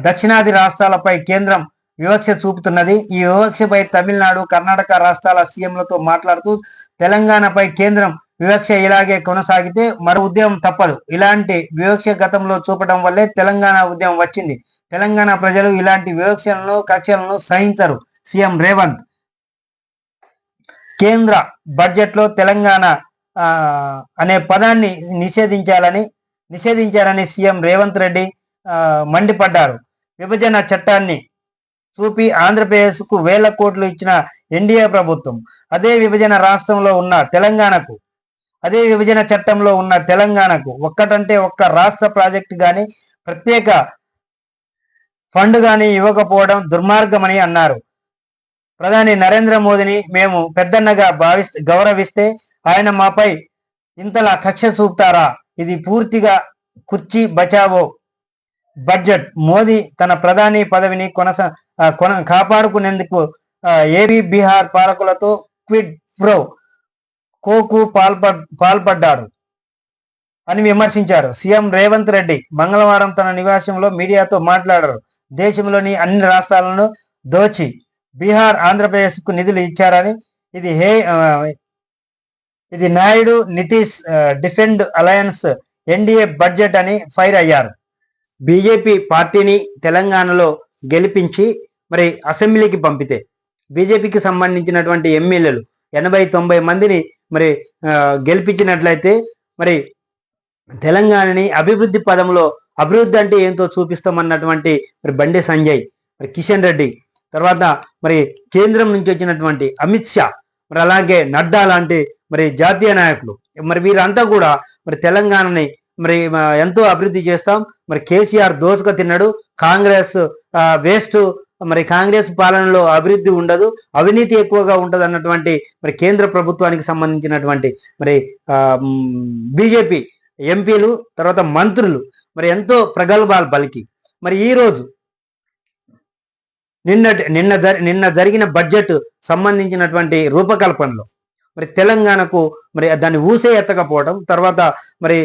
దక్షిణాది రాష్ట్రాలపై కేంద్రం వివక్ష చూపుతున్నది. ఈ వివక్షపై తమిళనాడు, కర్ణాటక రాష్ట్రాల సీఎంలతో మాట్లాడుతూ తెలంగాణపై కేంద్రం వివక్ష ఇలాగే కొనసాగితే మరో ఉద్యమం తప్పదు. ఇలాంటి వివక్ష గతంలో చూపడం వల్లే తెలంగాణ ఉద్యమం వచ్చింది. తెలంగాణ ప్రజలు ఇలాంటి వివక్షలను కక్షలను సహించరు. సీఎం రేవంత్ కేంద్ర బడ్జెట్లో తెలంగాణ అనే పదాన్ని నిషేధించారని సీఎం రేవంత్ రెడ్డి మండిపడ్డారు. విభజన చట్టాన్ని చూపి ఆంధ్రప్రదేశ్కు వేల కోట్లు ఇచ్చిన ఎన్డీఏ ప్రభుత్వం అదే విభజన చట్టంలో ఉన్న తెలంగాణకు ఒక్కటంటే ఒక్క రాష్ట్ర ప్రాజెక్టు కానీ ప్రత్యేక ఫండ్ కానీ ఇవ్వకపోవడం దుర్మార్గమని అన్నారు. ప్రధాని నరేంద్ర మోదీని మేము పెద్దన్నగా గౌరవిస్తే ఆయన మాపై ఇంతలా కక్ష చూపుతారా? ఇది పూర్తిగా కుర్చీ బచావో బడ్జెట్. మోదీ తన ప్రధాని పదవిని కాపాడుకునేందుకు ఏపీ బీహార్ పాలకులతో క్విడ్ ప్రో కోకు పాల్పడ్డాడు అని విమర్శించారు. సీఎం రేవంత్ రెడ్డి మంగళవారం తన నివాసంలో మీడియాతో మాట్లాడారు. దేశంలోని అన్ని రాష్ట్రాలను దోచి బీహార్ ఆంధ్రప్రదేశ్కు నిధులు ఇచ్చారని, ఇది Naidu Nitish defend alliance NDA budget అని ఫైర్ అయ్యారు. బీజేపీ పార్టీని తెలంగాణలో గెలిపించి మరి అసెంబ్లీకి పంపితే బీజేపీకి సంబంధించినటువంటి ఎమ్మెల్యేలు 80-90 మందిని మరి గెలిపించినట్లయితే మరి తెలంగాణని అభివృద్ధి పదంలో అభివృద్ధి అంటే ఏంటో చూపిస్తామన్నటువంటి మరి బండి సంజయ్, మరి కిషన్ రెడ్డి, తర్వాత మరి కేంద్రం నుంచి వచ్చినటువంటి అమిత్ షా, మరి అలాగే నడ్డా లాంటి మరి జాతీయ నాయకులు, మరి వీరంతా కూడా మరి తెలంగాణని మరి ఎంతో అభివృద్ధి చేస్తాం, మరి కేసీఆర్ దోసుక తిన్నాడు, కాంగ్రెస్ వేస్ట్, మరి కాంగ్రెస్ పాలనలో అభివృద్ధి ఉండదు, అవినీతి ఎక్కువగా ఉంటది అన్నటువంటి మరి కేంద్ర ప్రభుత్వానికి సంబంధించినటువంటి మరి బీజేపీ ఎంపీలు, తర్వాత మంత్రులు మరి ఎంతో ప్రగల్భాలు పలికి మరి ఈ రోజు నిన్న జరిగిన బడ్జెట్ సంబంధించినటువంటి రూపకల్పనలో మరి తెలంగాణకు మరి దాన్ని ఊసే ఎత్తకపోవడం, తర్వాత మరి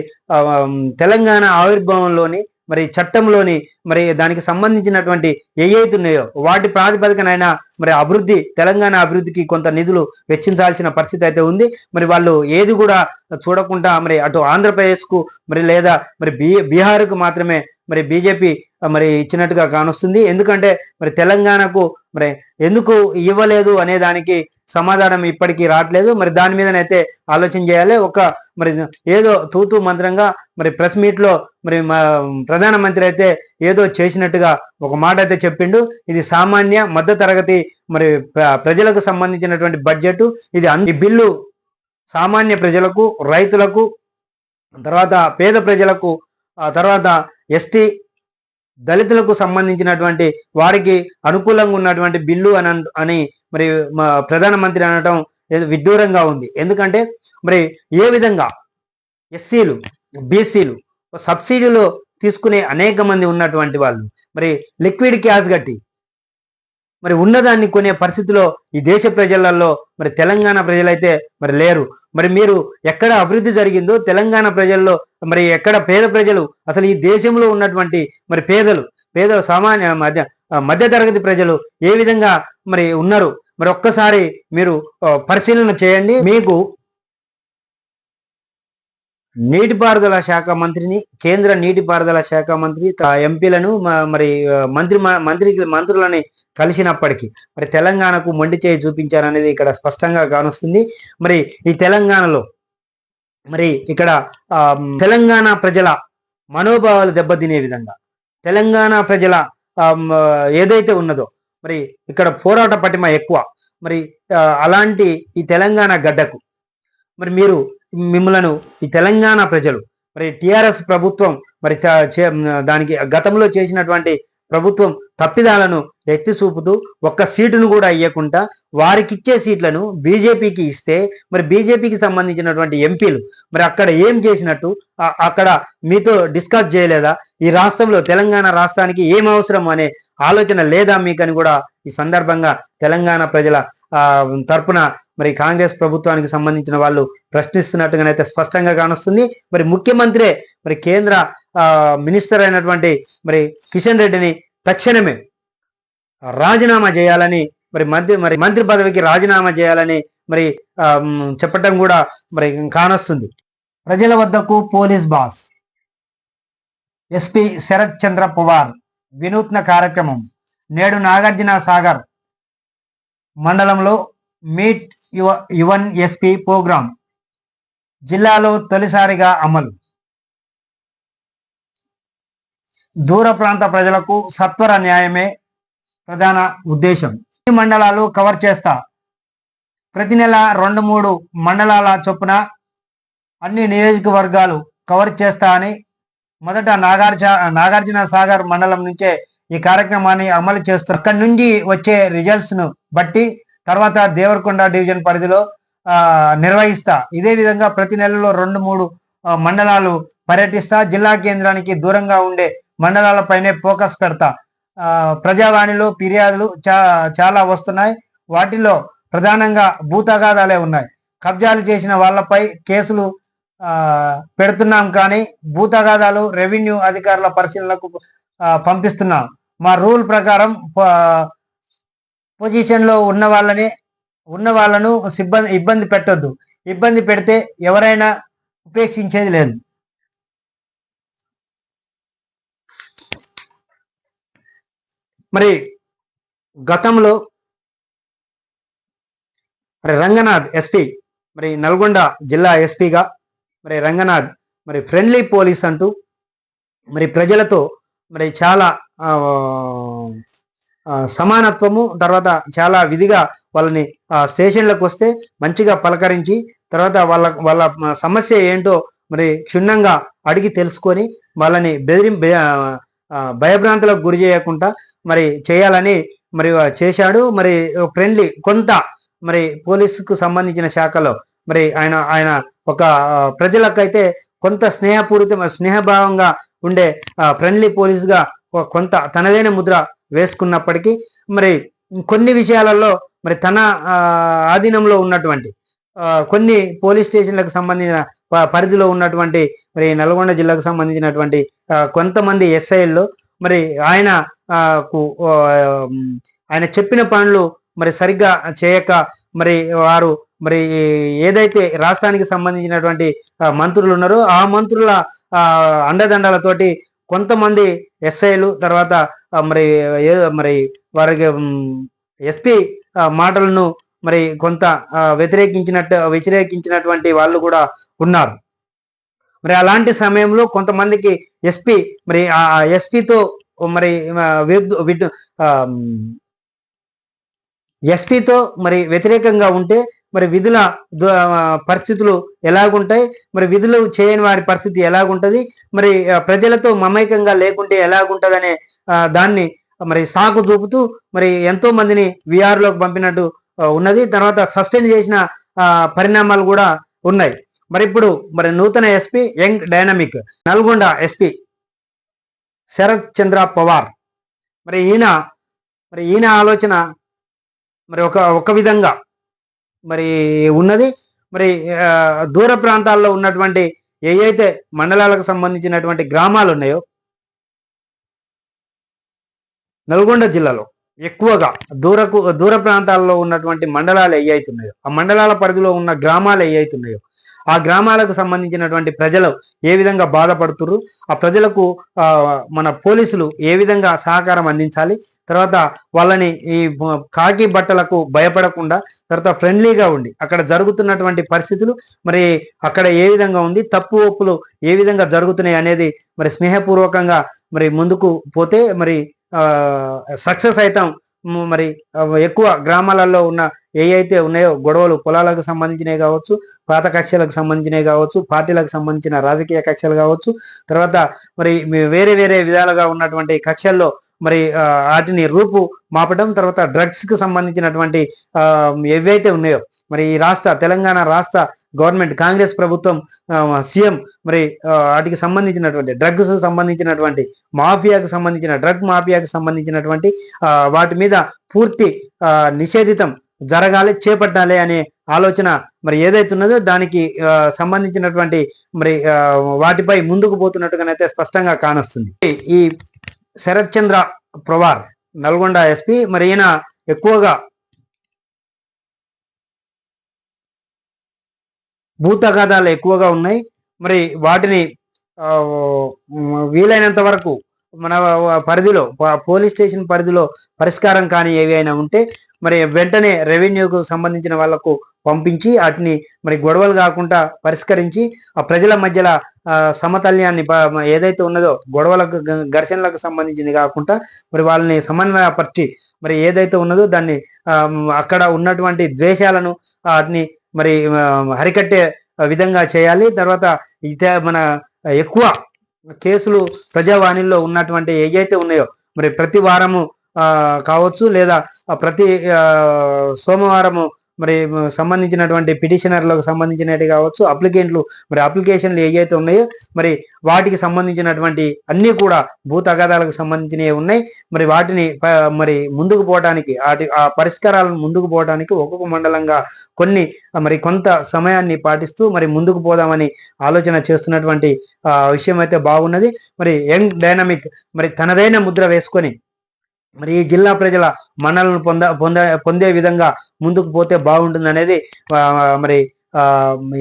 తెలంగాణ ఆవిర్భావంలోని మరి చట్టంలోని మరి దానికి సంబంధించినటువంటి ఏవైతున్నాయో వాటి ప్రాతిపదికనైనా మరి తెలంగాణ అభివృద్ధికి కొంత నిధులు వెచ్చించాల్సిన పరిస్థితి అయితే ఉంది. మరి వాళ్ళు ఏది కూడా చూడకుండా మరి అటు ఆంధ్రప్రదేశ్కు మరి లేదా మరి బీహార్కు మాత్రమే మరి బీజేపీ మరి ఇచ్చినట్టుగా కానొస్తుంది. ఎందుకంటే మరి తెలంగాణకు మరి ఎందుకు ఇవ్వలేదు అనే దానికి సమాధానం ఇప్పటికీ రావట్లేదు. మరి దాని మీదనైతే ఆలోచన చేయాలి. మరి ఏదో తూతూ మంత్రంగా మరి ప్రెస్ మీట్ లో మరి ప్రధానమంత్రి అయితే ఏదో చేసినట్టుగా ఒక మాట అయితే చెప్పిండు. ఇది సామాన్య మధ్య తరగతి మరి ప్రజలకు సంబంధించినటువంటి బడ్జెట్. ఈ బిల్లు సామాన్య ప్రజలకు, రైతులకు, తర్వాత పేద ప్రజలకు, తర్వాత ఎస్టీ దళితులకు సంబంధించినటువంటి వారికి అనుకూలంగా ఉన్నటువంటి బిల్లు అని మరి ప్రధానమంత్రి అనటం విడ్డూరంగా ఉంది. ఎందుకంటే మరి ఏ విధంగా ఎస్సీలు, బీసీలు సబ్సిడీలో తీసుకునే అనేక మంది ఉన్నటువంటి వాళ్ళు మరి లిక్విడ్ క్యాష్ కట్టి మరి ఉన్నదాన్ని కొనే పరిస్థితిలో ఈ దేశ ప్రజలలో మరి తెలంగాణ ప్రజలైతే మరి లేరు. మరి మీరు ఎక్కడ అభివృద్ధి జరిగిందో తెలంగాణ ప్రజల్లో మరి ఎక్కడ పేద ప్రజలు, అసలు ఈ దేశంలో ఉన్నటువంటి మరి పేద సామాన్య మధ్య తరగతి ప్రజలు ఏ విధంగా మరి ఉన్నారు మరి ఒక్కసారి మీరు పరిశీలన చేయండి. మీకు నీటిపారుదల శాఖ మంత్రిని, కేంద్ర నీటిపారుదల శాఖ మంత్రి, ఎంపీలను మరి మంత్రులని కలిసినప్పటికీ మరి తెలంగాణకు మొండి చేయి చూపించారనేది ఇక్కడ స్పష్టంగా కానొస్తుంది. మరి ఈ తెలంగాణలో మరి ఇక్కడ తెలంగాణ ప్రజల మనోభావాలు దెబ్బతినే విధంగా తెలంగాణ ప్రజల ఏదైతే ఉన్నదో మరి ఇక్కడ పోరాట పటిమ ఎక్కువ. మరి అలాంటి ఈ తెలంగాణ గడ్డకు మరి మిమ్మలను ఈ తెలంగాణ ప్రజలు మరి టిఆర్ఎస్ ప్రభుత్వం మరి దానికి గతంలో చేసినటువంటి ప్రభుత్వం తప్పిదాలను ఎత్తి చూపుతూ ఒక్క సీటును కూడా ఇవ్వకుండా వారికిచ్చే సీట్లను బీజేపీకి ఇస్తే మరి బీజేపీకి సంబంధించినటువంటి ఎంపీలు మరి అక్కడ ఏం చేసినట్టు, అక్కడ మీతో డిస్కస్ చేయలేదా? ఈ రాష్ట్రంలో తెలంగాణ రాష్ట్రానికి ఏం అవసరం అనే ఆలోచన లేదా మీకని కూడా ఈ సందర్భంగా తెలంగాణ ప్రజల తరపున మరి కాంగ్రెస్ ప్రభుత్వానికి సంబంధించిన వాళ్ళు ప్రశ్నిస్తున్నట్టుగానైతే స్పష్టంగా కానొస్తుంది. మరి ముఖ్యమంత్రే మరి కేంద్ర మినిస్టర్ అయినటువంటి మరి కిషన్ రెడ్డిని తక్షణమే రాజీనామా చేయాలని, మరి మంత్రి పదవికి రాజీనామా చేయాలని మరి చెప్పటం కూడా మరి కానొస్తుంది. ప్రజల వద్దకు police boss SP Sharath Chandra Pawar వినూత్న కార్యక్రమం నేడు నాగార్జున సాగర్ మండలంలో మీట్ యువన్ ఎస్పీ ప్రోగ్రాం జిల్లాలో తొలిసారిగా అమలు. దూర ప్రాంత ప్రజలకు సత్వర న్యాయమే ప్రధాన ఉద్దేశం. ఈ మండలాలు కవర్ చేస్తా. ప్రతి నెల 2-3 మండలాల చొప్పున అన్ని నియోజకవర్గాలు కవర్ చేస్తా అని మొదట నాగార్జున సాగర్ మండలం నుంచే ఈ కార్యక్రమాన్ని అమలు చేస్తారు. అక్కడి నుంచి వచ్చే రిజల్ట్స్ ను బట్టి తర్వాత దేవరకొండ డివిజన్ పరిధిలో నిర్వహిస్తా. ఇదే విధంగా ప్రతి నెలలో 2-3 మండలాలు పర్యటిస్తా. జిల్లా కేంద్రానికి దూరంగా ఉండే మండలాలపైనే ఫోకస్ పెడతా. ప్రజావాణిలో ఫిర్యాదులు చాలా వస్తున్నాయి. వాటిలో ప్రధానంగా భూతగాదాలే ఉన్నాయి. కబ్జాలు చేసిన వాళ్ళపై కేసులు పెడుతున్నాం, కానీ భూతగాదాలు రెవెన్యూ అధికారుల పరిశీలనకు పంపిస్తున్నాం. మా రూల్ ప్రకారం పొజిషన్లో ఉన్న వాళ్ళను ఇబ్బంది పెట్టొద్దు. ఇబ్బంది పెడితే ఎవరైనా ఉపేక్షించేది లేదు. మరి గతంలో మరి రంగనాథ్ ఎస్పీ, మరి నల్గొండ జిల్లా ఎస్పీగా మరి రంగనాథ్ మరి ఫ్రెండ్లీ పోలీస్ అంటూ మరి ప్రజలతో మరి చాలా సమానత్వము, తర్వాత చాలా విధిగా వాళ్ళని స్టేషన్లకు వస్తే మంచిగా పలకరించి తర్వాత వాళ్ళ సమస్య ఏంటో మరి క్షుణ్ణంగా అడిగి తెలుసుకొని వాళ్ళని భయభ్రాంతులకు గురి చేయకుండా మరి చేయాలని మరి చేశాడు. మరి ఫ్రెండ్లీ కొంత మరి పోలీసుకు సంబంధించిన శాఖలో మరి ఆయన ఒక ప్రజలకైతే కొంత స్నేహభావంగా ఉండే ఫ్రెండ్లీ పోలీసుగా కొంత తనదైన ముద్ర వేసుకున్నప్పటికీ మరి కొన్ని విషయాలలో మరి తన ఆధీనంలో ఉన్నటువంటి కొన్ని పోలీస్ స్టేషన్లకు సంబంధించిన పరిధిలో ఉన్నటువంటి మరి నల్గొండ జిల్లాకు సంబంధించినటువంటి కొంతమంది ఎస్ఐల్లో మరి ఆయన చెప్పిన పనులు మరి సరిగ్గా చేయక మరి వారు మరి ఏదైతే రాష్ట్రానికి సంబంధించినటువంటి మంత్రులు ఉన్నారో ఆ మంత్రుల అండదండలతోటి కొంతమంది ఎస్ఐలు తర్వాత మరి వారికి ఎస్పీ మాటలను మరి కొంత వ్యతిరేకించినటువంటి వాళ్ళు కూడా ఉన్నారు. మరి అలాంటి సమయంలో కొంతమందికి ఎస్పీ మరి ఆ ఎస్పీతో మరి ఎస్పీతో మరి వ్యతిరేకంగా ఉంటే మరి విధుల పరిస్థితులు ఎలాగుంటాయి, మరి విధులు చేయని వారి పరిస్థితి ఎలాగుంటది, మరి ప్రజలతో మమైకంగా లేకుంటే ఎలాగుంటదనే దాన్ని మరి సాకు చూపుతూ మరి ఎంతో మందిని విఆర్లోకి పంపినట్టు ఉన్నది. తర్వాత సస్పెండ్ చేసిన పరిణామాలు కూడా ఉన్నాయి. మరి ఇప్పుడు మరి నూతన SP young dynamic Nalgonda SP Sharath Chandra Pawar మరి ఈయన ఆలోచన మరి ఒక విధంగా మరి ఉన్నది. మరి దూర ప్రాంతాల్లో ఉన్నటువంటి ఏవైతే మండలాలకు సంబంధించినటువంటి గ్రామాలు ఉన్నాయో నల్గొండ జిల్లాలో ఎక్కువగా దూర ప్రాంతాల్లో ఉన్నటువంటి మండలాలు ఏవైతున్నాయో ఆ మండలాల పరిధిలో ఉన్న గ్రామాలు ఏవైతున్నాయో ఆ గ్రామాలకు సంబంధించినటువంటి ప్రజలు ఏ విధంగా బాధపడుతున్నారు, ఆ ప్రజలకు మన పోలీసులు ఏ విధంగా సహకారం అందించాలి, తర్వాత వాళ్ళని ఈ కాకి బట్టలకు భయపడకుండా తర్వాత ఫ్రెండ్లీగా ఉండి అక్కడ జరుగుతున్నటువంటి పరిస్థితులు మరి అక్కడ ఏ విధంగా ఉంది, తప్పు ఒప్పులు ఏ విధంగా జరుగుతున్నాయి అనేది మరి స్నేహపూర్వకంగా మరి ముందుకు పోతే మరి సక్సెస్ అవుతాం. మరి ఎక్కువ గ్రామాలలో ఉన్న ఏవైతే ఉన్నాయో గొడవలు పొలాలకు సంబంధించినవి కావచ్చు, పాత కక్షలకు సంబంధించినవి కావచ్చు, పార్టీలకు సంబంధించిన రాజకీయ కక్షలు కావచ్చు, తర్వాత మరి వేరే విధాలుగా ఉన్నటువంటి కక్షల్లో మరి వాటిని రూపు మాపడం, తర్వాత డ్రగ్స్ కు సంబంధించినటువంటి ఏవైతే ఉన్నాయో మరి ఈ తెలంగాణ రాష్ట్ర గవర్నమెంట్ కాంగ్రెస్ ప్రభుత్వం సీఎం మరి వాటికి సంబంధించినటువంటి డ్రగ్స్ సంబంధించినటువంటి డ్రగ్ మాఫియాకి సంబంధించినటువంటి వాటి మీద పూర్తి నిషేధితం జరగాలి, చేపట్టాలి అనే ఆలోచన మరి ఏదైతే ఉన్నదో దానికి సంబంధించినటువంటి మరి వాటిపై ముందుకు పోతున్నట్టుగానైతే స్పష్టంగా కానొస్తుంది. ఈ శరత్ చంద్ర పవార్ నల్గొండ ఎస్పీ మరి ఈయన ఎక్కువగా భూ తగాదాలు ఎక్కువగా ఉన్నాయి. మరి వాటిని వీలైనంత వరకు మన పరిధిలో పోలీస్ స్టేషన్ పరిధిలో పరిష్కారం కాని ఏవైనా ఉంటే మరి వెంటనే రెవెన్యూకు సంబంధించిన వాళ్లకు పంపించి వాటిని మరి గొడవలు కాకుండా పరిష్కరించి ఆ ప్రజల మధ్యలో సమతల్యాన్ని ఏదైతే ఉన్నదో గొడవలకు ఘర్షణలకు సంబంధించింది కాకుండా మరి వాళ్ళని సమన్వయపరిచి మరి ఏదైతే ఉన్నదో దాన్ని అక్కడ ఉన్నటువంటి ద్వేషాలను వాటిని మరి అరికట్టే విధంగా చేయాలి. తర్వాత మన ఎక్కువ కేసులు ప్రజావాణిలో ఉన్నటువంటి ఏవైతే ఉన్నాయో మరి ప్రతి వారము కావచ్చు లేదా ప్రతి సోమవారము మరి సంబంధించినటువంటి పిటిషనర్లకు సంబంధించినవి కావచ్చు, అప్లికెంట్లు మరి అప్లికేషన్లు ఏవైతే ఉన్నాయో మరి వాటికి సంబంధించినటువంటి అన్నీ కూడా భూ తగాదాలకు సంబంధించినవి ఉన్నాయి. మరి వాటిని మరి ముందుకు పోవడానికి ఆ పరిష్కారాలను ముందుకు పోవడానికి ఒక్కొక్క మండలంగా మరి కొంత సమయాన్ని పాటిస్తూ మరి ముందుకు పోదామని ఆలోచన చేస్తున్నటువంటి విషయం అయితే బాగున్నది. మరి యంగ్ డైనమిక్ మరి తనదైన ముద్ర వేసుకొని మరి ఈ జిల్లా ప్రజల మన్నలను పొందే విధంగా ముందుకు పోతే బాగుంటుంది అనేది మరి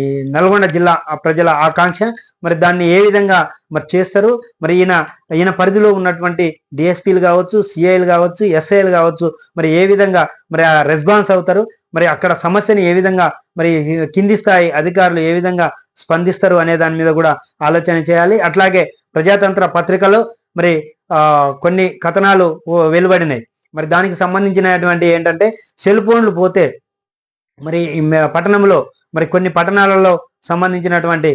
ఈ నల్గొండ జిల్లా ప్రజల ఆకాంక్ష. మరి దాన్ని ఏ విధంగా మరి చేస్తారు, మరి ఈయన పరిధిలో ఉన్నటువంటి డిఎస్పీలు కావచ్చు, సిఐలు కావచ్చు, ఎస్ఐలు కావచ్చు, మరి ఏ విధంగా మరి రెస్పాన్స్ అవుతారు, మరి అక్కడ సమస్యని ఏ విధంగా మరి కింది స్థాయి అధికారులు ఏ విధంగా స్పందిస్తారు అనే దాని మీద కూడా ఆలోచన చేయాలి. అట్లాగే ప్రజాతంత్ర పత్రికలో మరి కొన్ని కథనాలు వెలువడినాయి. మరి దానికి సంబంధించినటువంటి ఏంటంటే సెల్ ఫోన్లు పోతే మరి పట్టణంలో మరి కొన్ని పట్టణాలలో సంబంధించినటువంటి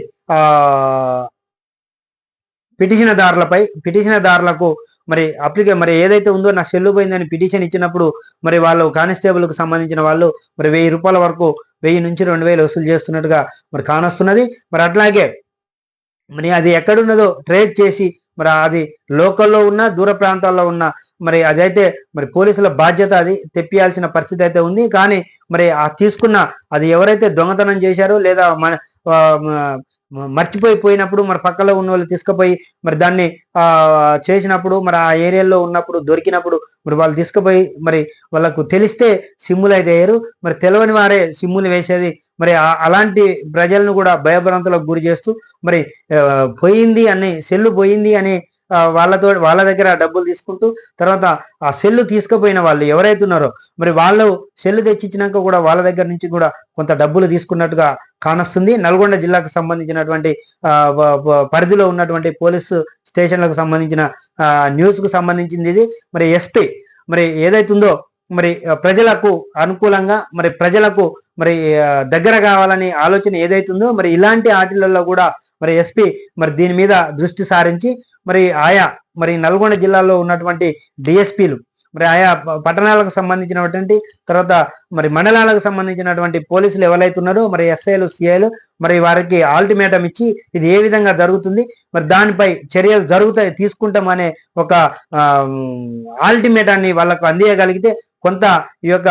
పిటిషనదారులకు మరి మరి ఏదైతే ఉందో నా సెల్లు పోయిందని పిటిషన్ ఇచ్చినప్పుడు మరి వాళ్ళు కానిస్టేబుల్కు సంబంధించిన వాళ్ళు మరి 1000 రూపాయల వరకు 1000 నుంచి 2000 వసూలు చేస్తున్నట్టుగా మరి కానొస్తున్నది. మరి అట్లాగే మరి అది ఎక్కడున్నదో ట్రేస్ చేసి మరి అది లోకల్లో ఉన్న దూర ప్రాంతాల్లో ఉన్న మరి అదైతే మరి పోలీసుల బాధ్యత, అది తెప్పియాల్సిన పరిస్థితి అయితే ఉంది. కానీ మరి ఆ తీసుకున్న అది ఎవరైతే దొంగతనం చేశారో లేదా మర్చిపోయినప్పుడు మరి పక్కలో ఉన్న వాళ్ళు తీసుకుపోయి మరి దాన్ని చేసినప్పుడు మరి ఆ ఏరియాలో ఉన్నప్పుడు దొరికినప్పుడు మరి వాళ్ళు తీసుకుపోయి మరి వాళ్ళకు తెలిస్తే సిమ్ములు అయితే వేయరు, మరి తెలియని వారే సిమ్ములు వేసేది. మరి అలాంటి ప్రజలను కూడా భయభ్రాంతులకు గురి చేస్తూ మరి సెల్లు పోయింది అని వాళ్ళ దగ్గర డబ్బులు తీసుకుంటూ తర్వాత ఆ సెల్లు తీసుకుపోయిన వాళ్ళు ఎవరైతే ఉన్నారో మరి వాళ్ళు సెల్లు తెచ్చిచ్చినాక కూడా వాళ్ళ దగ్గర నుంచి కూడా కొంత డబ్బులు తీసుకున్నట్టుగా కానొస్తుంది. నల్గొండ జిల్లాకు సంబంధించినటువంటి పరిధిలో ఉన్నటువంటి పోలీసు స్టేషన్లకు సంబంధించిన న్యూస్కు సంబంధించింది ఇది. మరి ఎస్పీ మరి ఏదైతుందో మరి ప్రజలకు అనుకూలంగా మరి ప్రజలకు మరి దగ్గర కావాలని ఆలోచన ఏదైతుందో మరి ఇలాంటి ఆటలలో కూడా మరి ఎస్పీ మరి దీని మీద దృష్టి సారించి మరి మరి నల్గొండ జిల్లాలో ఉన్నటువంటి డిఎస్పీలు మరి ఆయా పట్టణాలకు సంబంధించినటువంటి తర్వాత మరి మండలాలకు సంబంధించినటువంటి పోలీసులు ఎవరైతే ఉన్నారో మరి ఎస్ఐలు, సిఐలు మరి వారికి ఆల్టిమేటం ఇచ్చి ఇది ఏ విధంగా జరుగుతుంది మరి దానిపై చర్యలు తీసుకుంటామనే ఒక ఆల్టిమేటాన్ని వాళ్ళకు అందియగలిగితే కొంత ఈ యొక్క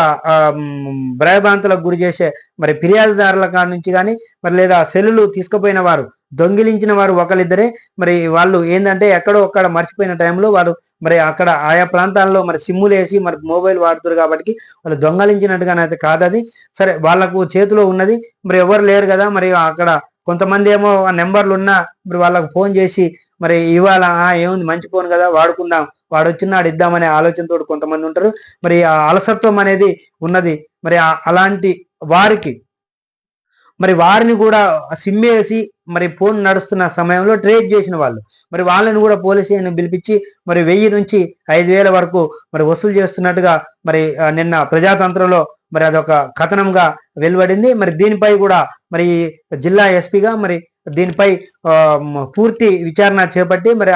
భయభ్రాంతులకు గురి చేసే మరి ఫిర్యాదుదారుల కాడ నుంచి కానీ మరి లేదా సెల్లులు తీసుకుపోయిన వారు దొంగిలించిన వారు ఒకరిద్దరే మరి వాళ్ళు ఏంటంటే ఎక్కడో ఒక్కడ మర్చిపోయిన టైంలో వారు మరి అక్కడ ఆయా ప్రాంతాల్లో మరి సిమ్ములు వేసి మరి మొబైల్ వాడుతారు కాబట్టి వాళ్ళు దొంగలించినట్టుగానైతే కాదది. సరే వాళ్ళకు చేతిలో ఉన్నది మరి ఎవరు లేరు కదా, మరి అక్కడ కొంతమంది ఏమో ఆ నెంబర్లు ఉన్నా మరి వాళ్ళకు ఫోన్ చేసి మరి ఇవాళ ఏముంది మంచి ఫోన్ కదా వాడుకుందాం, వాడు వచ్చినాడు ఇద్దామనే ఆలోచనతో కొంతమంది ఉంటారు. మరి ఆ అలసత్వం అనేది ఉన్నది. మరి అలాంటి వారికి మరి వారిని కూడా సిమ్మేసి మరి ఫోన్ నడుస్తున్న సమయంలో ట్రేస్ చేసిన వాళ్ళు మరి వాళ్ళని కూడా పోలీసులను పిలిపించి మరి 1000 నుంచి 5000 వరకు మరి వసూలు చేస్తున్నట్టుగా మరి నిన్న ప్రజాతంత్రంలో మరి అదొక కథనంగా వెలువడింది. మరి దీనిపై కూడా మరి జిల్లా ఎస్పీగా మరి దీనిపై పూర్తి విచారణ చేపట్టి మరి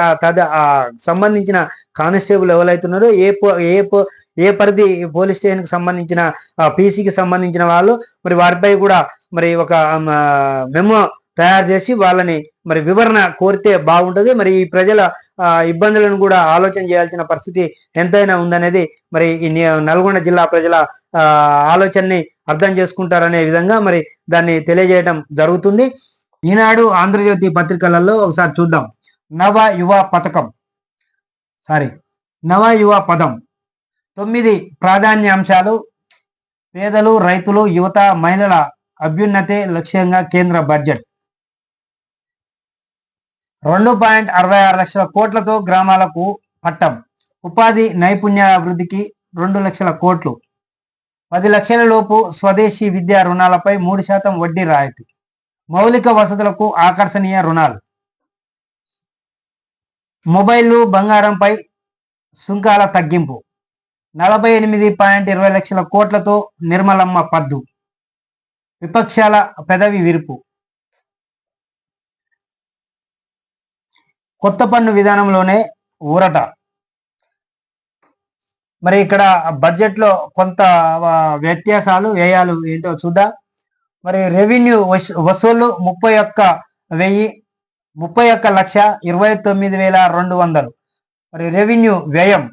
ఆ సంబంధించిన కానిస్టేబుల్ ఎవరైతున్నారో ఏ పరిధి పోలీస్ స్టేషన్కి సంబంధించిన పీసీకి సంబంధించిన వాళ్ళు మరి వారిపై కూడా మరి ఒక మెమో తయారు చేసి వాళ్ళని మరి వివరణ కోరితే బాగుంటుంది. మరి ఈ ప్రజల ఇబ్బందులను కూడా ఆలోచన చేయాల్సిన పరిస్థితి ఎంతైనా ఉందనేది మరి ఈ నల్గొండ జిల్లా ప్రజల ఆలోచనని అర్థం చేసుకుంటారనే విధంగా మరి దాన్ని తెలియజేయడం జరుగుతుంది. ఈనాడు, ఆంధ్రజ్యోతి పత్రికలలో ఒకసారి చూద్దాం. నవ యువ పదం 9 ప్రాధాన్యాంశాలు పేదలు, రైతులు, యువత, మహిళల అభ్యున్నతే లక్ష్యంగా కేంద్ర బడ్జెట్. 2.66 లక్షల కోట్లతో గ్రామాలకు పట్టం. ఉపాధి నైపుణ్యాభివృద్ధికి 2 లక్షల కోట్లు. 10 లక్షల లోపు స్వదేశీ విద్యా రుణాలపై 3% వడ్డీ రాయితీ. మౌలిక వసతులకు ఆకర్షణీయ రుణాలు. మొబైళ్లు బంగారంపై సుంకాల తగ్గింపు. 48.20 లక్షల కోట్లతో నిర్మలమ్మ పద్దు. విపక్షాల పెదవి విరుపు. కొత్త పన్ను విధానంలోనే ఊరట. మరి ఇక్కడ బడ్జెట్లో కొంత వ్యత్యాసాలు వ్యయాలు ఏంటో చూద్దాం. మరి రెవెన్యూ వసూళ్లు 31,29,200. మరి రెవెన్యూ వ్యయం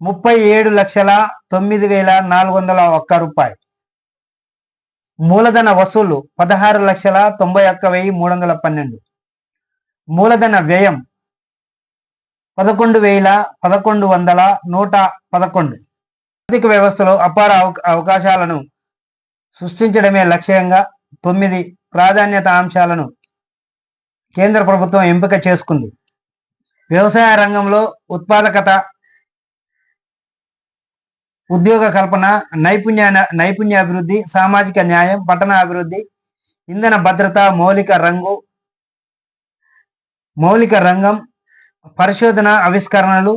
37,09,401 రూపాయలు. మూలధన వసూళ్లు 16,91,312. మూలధన వ్యయం 11,111. ఆర్థిక వ్యవస్థలో అపార అవకాశాలను సృష్టించడమే లక్ష్యంగా 9 ప్రాధాన్యత అంశాలను కేంద్ర ప్రభుత్వం ఎంపిక చేసుకుంది. వ్యవసాయ రంగంలో ఉత్పాదకత, ఉద్యోగ కల్పన, నైపుణ్యాభివృద్ధి, సామాజిక న్యాయం, పట్టణ అభివృద్ధి, ఇంధన భద్రత, మౌలిక రంగం, పరిశోధన, ఆవిష్కరణలు,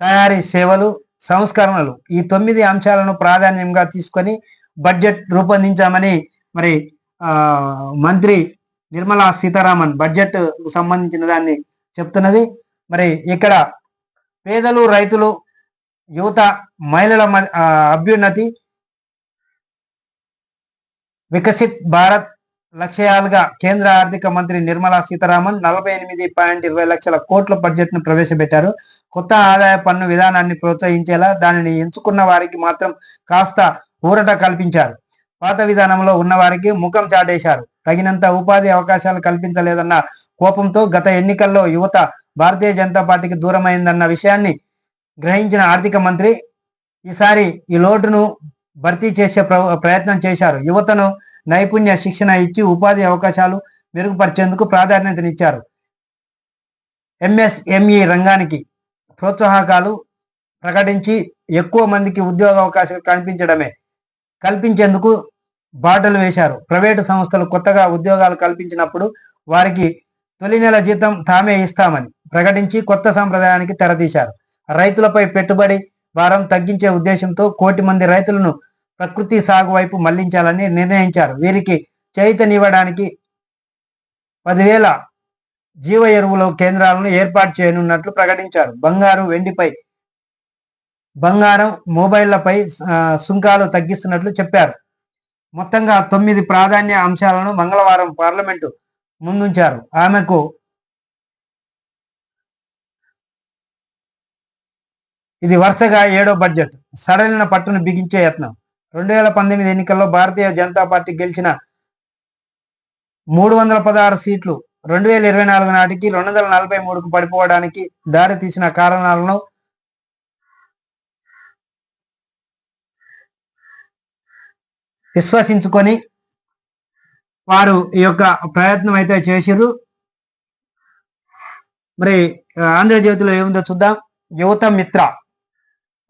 తయారీ సేవలు, సంస్కరణలు, ఈ 9 అంశాలను ప్రాధాన్యంగా తీసుకొని బడ్జెట్ రూపొందించామని మరి మంత్రి నిర్మలా సీతారామన్ బడ్జెట్ సంబంధించిన దాన్ని చెప్తున్నది. మరి ఇక్కడ పేదలు, రైతులు, యువత, మహిళల అభ్యున్నతి, వికసిత్ భారత్ లక్ష్యాలుగా కేంద్ర ఆర్థిక మంత్రి నిర్మలా సీతారామన్ 48.20 లక్షల కోట్ల బడ్జెట్ ను ప్రవేశపెట్టారు. కొత్త ఆదాయ పన్ను విధానాన్ని ప్రోత్సహించేలా దానిని ఎంచుకున్న వారికి మాత్రం కాస్త ఊరట కల్పించారు. పాత విధానంలో ఉన్న వారికి ముఖం చాటేశారు. తగినంత ఉపాధి అవకాశాలు కల్పించలేదన్న కోపంతో గత ఎన్నికల్లో యువత భారతీయ జనతా పార్టీకి దూరమైందన్న విషయాన్ని గ్రహించిన ఆర్థిక మంత్రి ఈసారి ఈ లోటును భర్తీ చేసే ప్రయత్నం చేశారు. యువతను నైపుణ్య శిక్షణ ఇచ్చి ఉపాధి అవకాశాలు మెరుగుపరిచేందుకు ప్రాధాన్యతనిచ్చారు. ఎంఎస్ఎంఈ రంగానికి ప్రోత్సాహకాలు ప్రకటించి ఎక్కువ మందికి ఉద్యోగ అవకాశాలు కల్పించేందుకు బాటలు వేశారు. ప్రైవేటు సంస్థలు కొత్తగా ఉద్యోగాలు కల్పించినప్పుడు వారికి తొలి నెల జీతం తామే ఇస్తామని ప్రకటించి కొత్త సంప్రదాయానికి తెరతీశారు. రైతులపై పెట్టుబడి భారం తగ్గించే ఉద్దేశంతో 1 కోటి మంది రైతులను ప్రకృతి సాగు వైపు మళ్లించాలని నిర్ణయించారు. వీరికి చేయూతనివ్వడానికి 10,000 జీవ ఎరువుల కేంద్రాలను ఏర్పాటు చేయనున్నట్లు ప్రకటించారు. బంగారం, మొబైళ్లపై సుంకాలు తగ్గిస్తున్నట్లు చెప్పారు. మొత్తంగా 9 ప్రాధాన్య అంశాలను మంగళవారం పార్లమెంటు ముందుంచారు. ఆమెకు ఇది వరుసగా 7వ బడ్జెట్. సడలిన పట్టును బిగించే యత్నం. 2019 ఎన్నికల్లో భారతీయ జనతా పార్టీ గెలిచిన 316 సీట్లు 2024 నాటికి 243కు పడిపోవడానికి దారి తీసిన కారణాలను విశ్వసించుకొని వారు ఈ యొక్క ప్రయత్నం అయితే చేసిరు. మరి ఆంధ్రజ్యోతిలో ఏముందో చూద్దాం. యువత మిత్ర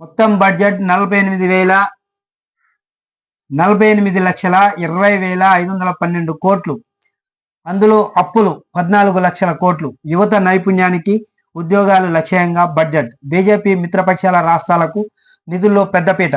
మొత్తం బడ్జెట్ 48,20,512 కోట్లు. అందులో అప్పులు 14 లక్షల కోట్లు. యువత నైపుణ్యానికి ఉద్యోగాలు లక్ష్యంగా బడ్జెట్. బీజేపీ మిత్రపక్షాల రాష్ట్రాలకు నిధుల్లో పెద్దపీట.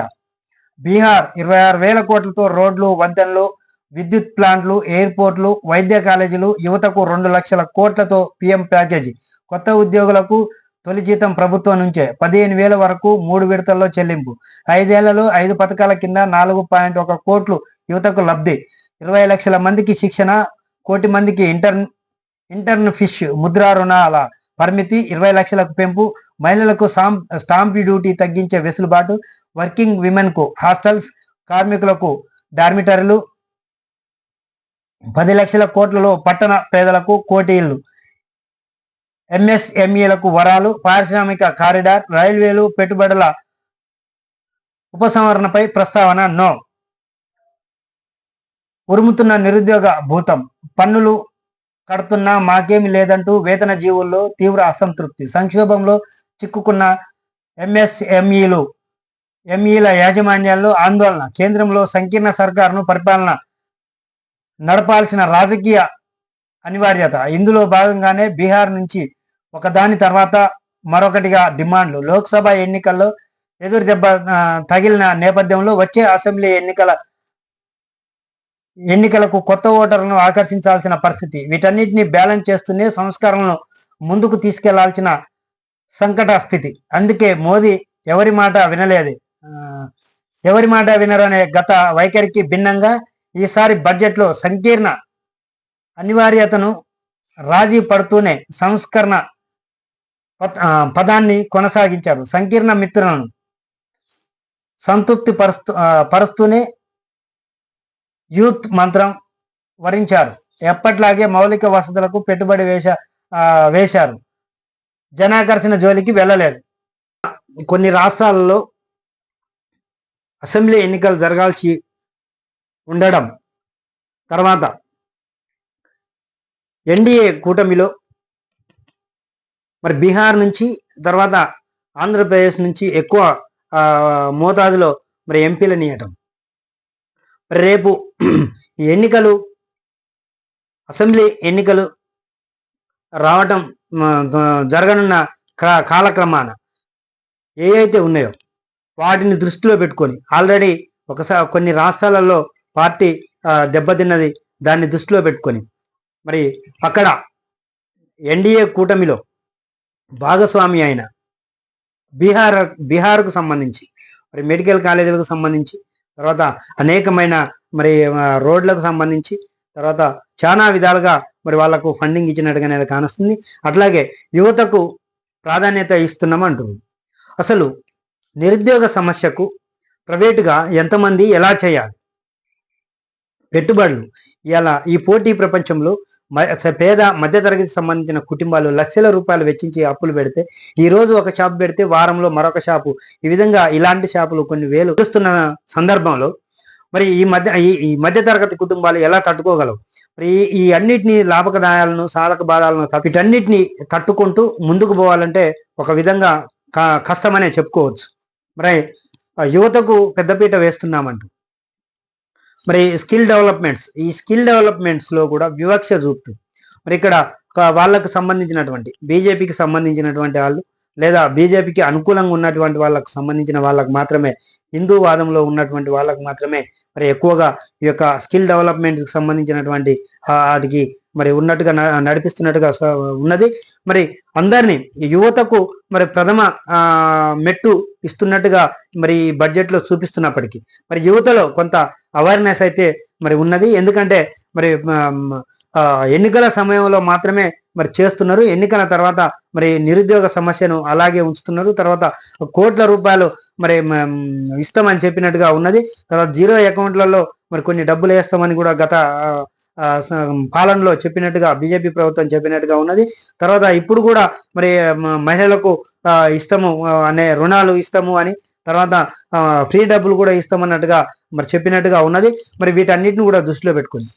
బీహార్ 26,000 కోట్లతో రోడ్లు, వంతెనలు, విద్యుత్ ప్లాంట్లు, ఎయిర్పోర్ట్లు, వైద్య కాలేజీలు. యువతకు 2 లక్షల కోట్లతో పీఎం ప్యాకేజీ. కొత్త ఉద్యోగులకు తొలి జీతం ప్రభుత్వం నుంచే 15,000 వరకు 3 విడతల్లో చెల్లింపు. 5 ఏళ్లలో 5 పథకాల కింద 4.1 కోట్లు యువతకు లబ్ధి. 20 లక్షల మందికి శిక్షణ. 1 కోటి మందికి ఇంటర్న్ ఫిష్ ముద్రా రుణాల పరిమితి 20 లక్షలకు పెంపు. మహిళలకు స్టాంప్ డ్యూటీ తగ్గించే వెసులుబాటు. వర్కింగ్ విమెన్ కు హాస్టల్స్, కార్మికులకు డార్మిటరీలు. 10 లక్షల కోట్లలో పట్టణ పేదలకు 1 కోటి ఇళ్లు. ఎంఎస్ఎంఈలకు వరాలు. పారిశ్రామిక కారిడార్. రైల్వేలు పెట్టుబడుల ఉపసంహరణపై ప్రస్తావన నో. ఉరుముతున్న నిరుద్యోగ భూతం, పన్నులు కడుతున్నా మాకేమి లేదంటూ వేతన జీవుల్లో తీవ్ర అసంతృప్తి, సంక్షోభంలో చిక్కుకున్న ఎంఈల యాజమాన్యాల్లో ఆందోళన, కేంద్రంలో సంకీర్ణ సర్కారును పరిపాలన నడపాల్సిన రాజకీయ అనివార్యత. ఇందులో భాగంగానే బీహార్ నుంచి ఒకదాని తర్వాత మరొకటిగా డిమాండ్లు. లోక్సభ ఎన్నికల్లో ఎదురు దెబ్బ తగిలిన నేపథ్యంలో వచ్చే అసెంబ్లీ ఎన్నికలకు కొత్త ఓటర్లను ఆకర్షించాల్సిన పరిస్థితి. వీటన్నిటిని బ్యాలెన్స్ చేస్తూనే సంస్కరణలను ముందుకు తీసుకెళ్లాల్సిన సంకట స్థితి. అందుకే మోదీ ఎవరి మాట వినరనే గత వైఖరికి భిన్నంగా ఈసారి బడ్జెట్లో సంకీర్ణ అనివార్యతను రాజీ పడుతూనే సంస్కరణ పదాన్ని కొనసాగించారు. సంకీర్ణ మిత్రులను సంతృప్తి పరుస్తూనే యూత్ మంత్రం వరించారు. ఎప్పట్లాగే మౌలిక వసతులకు పెట్టుబడి వేశారు. జనాకర్షణ జోలికి వెళ్ళలేదు. కొన్ని రాష్ట్రాలలో అసెంబ్లీ ఎన్నికలు జరగాల్సి ఉండడం, తర్వాత ఎన్డీఏ కూటమిలో మరి బీహార్ నుంచి తర్వాత ఆంధ్రప్రదేశ్ నుంచి ఎక్కువ మోతాదులో మరి ఎంపీలను ఇవ్వటం, రేపు ఎన్నికలు అసెంబ్లీ ఎన్నికలు రావటం జరగనున్న కాలక్రమాన ఏవైతే ఉన్నాయో వాటిని దృష్టిలో పెట్టుకొని ఆల్రెడీ కొన్ని రాష్ట్రాలలో పార్టీ దెబ్బతిన్నది. దాన్ని దృష్టిలో పెట్టుకొని మరి అక్కడ ఎన్డీఏ కూటమిలో భాగస్వామి అయిన బీహార్కు సంబంధించి మరి మెడికల్ కాలేజీలకు సంబంధించి, తర్వాత అనేకమైన మరి రోడ్లకు సంబంధించి, తర్వాత చాలా విధాలుగా మరి వాళ్లకు ఫండింగ్ ఇచ్చినట్టుగానే కానొస్తుంది. అట్లాగే యువతకు ప్రాధాన్యత ఇస్తున్నామంటుంది. అసలు నిరుద్యోగ సమస్యకు ప్రైవేటుగా ఎంతమంది ఎలా చేయాలి? పెట్టుబడులు ఇలా ఈ పోటీ ప్రపంచంలో పేద మధ్యతరగతి సంబంధించిన కుటుంబాలు లక్షల రూపాయలు వెచ్చించి అప్పులు పెడితే, ఈ రోజు ఒక షాపు పెడితే వారంలో మరొక షాపు, ఈ విధంగా ఇలాంటి షాపులు కొన్ని వేలు వస్తున్న సందర్భంలో మరి ఈ మధ్యతరగతి కుటుంబాలు ఎలా తట్టుకోగలవు? మరి ఈ అన్నిటినీ లాభకదాయాలను సాధక బాధాలను వీటన్నిటిని తట్టుకుంటూ ముందుకు పోవాలంటే ఒక విధంగా కష్టమనే చెప్పుకోవచ్చు. మరి యువతకు పెద్దపీట వేస్తున్నామంటూ మరి ఈ స్కిల్ డెవలప్మెంట్స్ లో కూడా వివక్ష చూపుతూ మరి ఇక్కడ వాళ్ళకు సంబంధించినటువంటి బీజేపీకి సంబంధించినటువంటి వాళ్ళు లేదా బీజేపీకి అనుకూలంగా ఉన్నటువంటి వాళ్ళకు సంబంధించిన వాళ్ళకు మాత్రమే, హిందూ వాదంలో ఉన్నటువంటి వాళ్ళకు మాత్రమే మరి ఎక్కువగా ఈ యొక్క స్కిల్ డెవలప్మెంట్కి సంబంధించినటువంటి వాటికి మరి ఉన్నట్టుగా నడిపిస్తున్నట్టుగా ఉన్నది. మరి అందరినీ యువతకు మరి ప్రథమ మెట్టు ఇస్తున్నట్టుగా మరి బడ్జెట్లో చూపిస్తున్నప్పటికీ మరి యువతలో కొంత అవేర్నెస్ అయితే మరి ఉన్నది. ఎందుకంటే మరి ఎన్నికల సమయంలో మాత్రమే మరి చేస్తున్నారు. ఎన్నికల తర్వాత మరి నిరుద్యోగ సమస్యను అలాగే ఉంచుతున్నారు. తర్వాత కోట్ల రూపాయలు మరి ఇస్తామని చెప్పినట్టుగా ఉన్నది. తర్వాత జీరో అకౌంట్లలో మరి కొన్ని డబ్బులు వేస్తామని కూడా గత పాలనలో చెప్పినట్టుగా బీజేపీ ప్రభుత్వం చెప్పినట్టుగా ఉన్నది. తర్వాత ఇప్పుడు కూడా మరి మహిళలకు ఇస్తాము అనే రుణాలు ఇస్తాము అని, తర్వాత ఫ్రీ డబ్బులు కూడా ఇస్తామన్నట్టుగా మరి చెప్పినట్టుగా ఉన్నది. మరి వీటన్నిటిని కూడా దృష్టిలో పెట్టుకుంది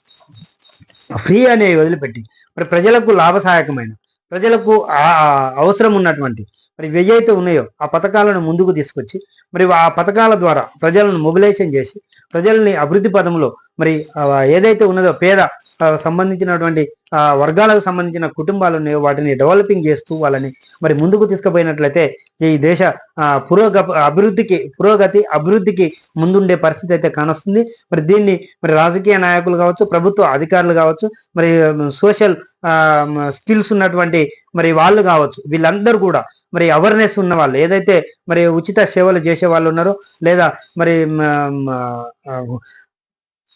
ఫ్రీ అనేవి వదిలిపెట్టి మరి ప్రజలకు లాభసాయకమైన, ప్రజలకు అవసరం ఉన్నటువంటి మరి ఏవైతే ఉన్నాయో ఆ పథకాలను ముందుకు తీసుకొచ్చి మరి ఆ పథకాల ద్వారా ప్రజలను మొబిలైజేషన్ చేసి ప్రజల్ని అభివృద్ధి పదంలో మరి ఏదైతే ఉన్నదో పేద సంబంధించినటువంటి వర్గాలకు సంబంధించిన కుటుంబాలు ఉన్నాయో వాటిని డెవలపింగ్ చేస్తూ వాళ్ళని మరి ముందుకు తీసుకుపోయినట్లయితే ఈ దేశ అభివృద్ధికి ముందుండే పరిస్థితి అయితే కానొస్తుంది. మరి దీన్ని మరి రాజకీయ నాయకులు కావచ్చు, ప్రభుత్వ అధికారులు కావచ్చు, మరి సోషల్ స్కిల్స్ ఉన్నటువంటి మరి వాళ్ళు కావచ్చు, వీళ్ళందరూ కూడా మరి అవేర్నెస్ ఉన్న వాళ్ళు ఏదైతే మరి ఉచిత సేవలు చేసే వాళ్ళు ఉన్నారో లేదా మరి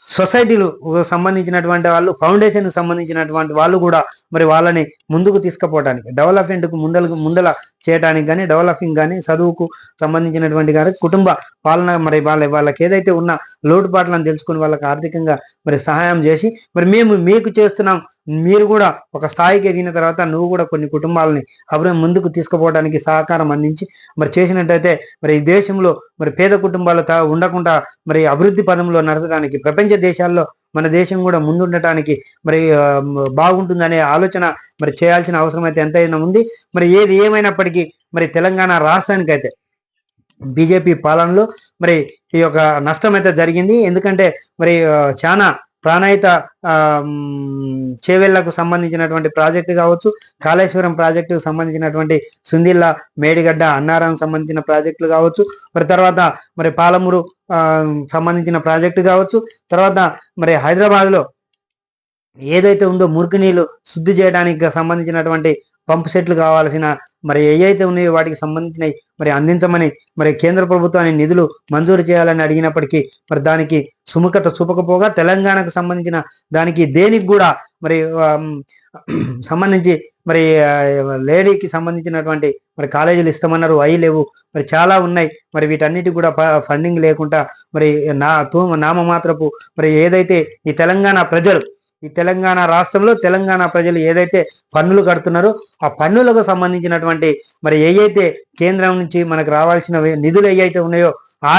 సొసైటీలు సంబంధించినటువంటి వాళ్ళు, ఫౌండేషన్కి సంబంధించినటువంటి వాళ్ళు కూడా మరి వాళ్ళని ముందుకు తీసుకుపోవడానికి, డెవలప్మెంట్కు ముందల చేయడానికి కానీ, డెవలపింగ్ కానీ, చదువుకు సంబంధించినటువంటి కానీ, కుటుంబ పాలన మరి వాళ్ళకి ఏదైతే ఉన్న లోటుపాట్లను తెలుసుకుని వాళ్ళకి ఆర్థికంగా మరి సహాయం చేసి మరి మేము మీకు చేస్తున్నాం, మీరు కూడా ఒక స్థాయికి ఎదిగిన తర్వాత నువ్వు కూడా కొన్ని కుటుంబాలని ముందుకు తీసుకుపోవడానికి సహకారం అందించి మరి చేసినట్టయితే మరి ఈ దేశంలో మరి పేద కుటుంబాలు ఉండకుండా మరి అభివృద్ధి పదంలో నడచడానికి ప్రపంచ దేశాల్లో మన దేశం కూడా ముందుండటానికి మరి బాగుంటుందనే ఆలోచన మరి చేయాల్సిన అవసరం అయితే ఎంతైనా ఉంది. మరి ఏది ఏమైనప్పటికీ మరి తెలంగాణ రాష్ట్రానికైతే బీజేపీ పాలనలో మరి ఈ యొక్క నష్టం అయితే జరిగింది. ఎందుకంటే మరి చాలా ప్రాణాయిత చేవెళ్లకు సంబంధించినటువంటి ప్రాజెక్టు కావచ్చు, కాళేశ్వరం ప్రాజెక్టుకు సంబంధించినటువంటి సుందిల్ల, మేడిగడ్డ, అన్నారం సంబంధించిన ప్రాజెక్టులు కావచ్చు, మరి తర్వాత మరి పాలమూరు సంబంధించిన ప్రాజెక్టు కావచ్చు, తర్వాత మరి హైదరాబాద్లో ఏదైతే ఉందో మురికి నీళ్లు శుద్ధి చేయడానికి సంబంధించినటువంటి పంపు సెట్లు కావాల్సిన మరి ఏవైతే ఉన్నాయో వాటికి సంబంధించినవి మరి అందించమని మరి కేంద్ర ప్రభుత్వాన్ని నిధులు మంజూరు చేయాలని అడిగినప్పటికీ మరి దానికి సుముఖత చూపకపోగా తెలంగాణకు సంబంధించిన దానికి దేనికి కూడా మరి సంబంధించి మరి లేడీకి సంబంధించినటువంటి మరి కాలేజీలు ఇస్తామన్నారు, అవి లేవు. మరి చాలా ఉన్నాయి. మరి వీటన్నిటి కూడా ఫండింగ్ లేకుండా మరి నామమాత్రపు మరి ఏదైతే ఈ తెలంగాణ రాష్ట్రంలో తెలంగాణ ప్రజలు ఏదైతే పన్నులు కడుతున్నారో ఆ పన్నులకు సంబంధించినటువంటి మరి ఏవైతే కేంద్రం నుంచి మనకు రావాల్సిన నిధులు ఏవైతే ఉన్నాయో ఆ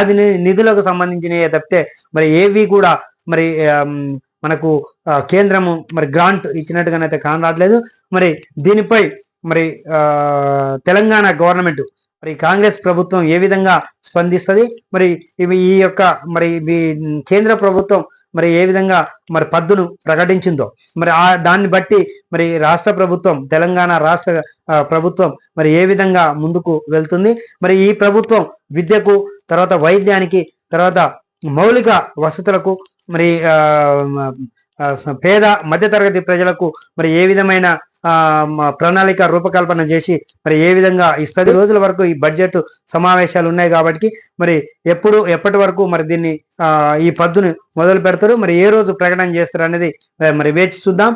నిధులకు సంబంధించినవి తప్పితే మరి ఏవి కూడా మరి మనకు కేంద్రము మరి గ్రాంట్ ఇచ్చినట్టుగానైతే కానరాట్లేదు. మరి దీనిపై మరి తెలంగాణ గవర్నమెంట్ మరి కాంగ్రెస్ ప్రభుత్వం ఏ విధంగా స్పందిస్తుంది, మరి ఈ యొక్క మరి కేంద్ర ప్రభుత్వం మరి ఏ విధంగా మరి పద్దును ప్రకటించిందో మరి దాన్ని బట్టి మరి రాష్ట్ర ప్రభుత్వం, తెలంగాణ రాష్ట్ర ప్రభుత్వం మరి ఏ విధంగా ముందుకు వెళ్తుంది, మరి ఈ ప్రభుత్వం విద్యకు, తర్వాత వైద్యానికి, తర్వాత మౌలిక వసతులకు, మరి పేద మధ్యతరగతి ప్రజలకు మరి ఏ విధమైన ప్రణాళిక రూపకల్పన చేసి మరి ఏ విధంగా ఇస్తుంది. రోజుల వరకు ఈ బడ్జెట్ సమావేశాలు ఉన్నాయి కాబట్టి మరి ఎప్పటి వరకు మరి దీన్ని ఈ పద్దుని మొదలు పెడతారు, మరి ఏ రోజు ప్రకటన చేస్తారు అనేది మరి వేచి చూద్దాం.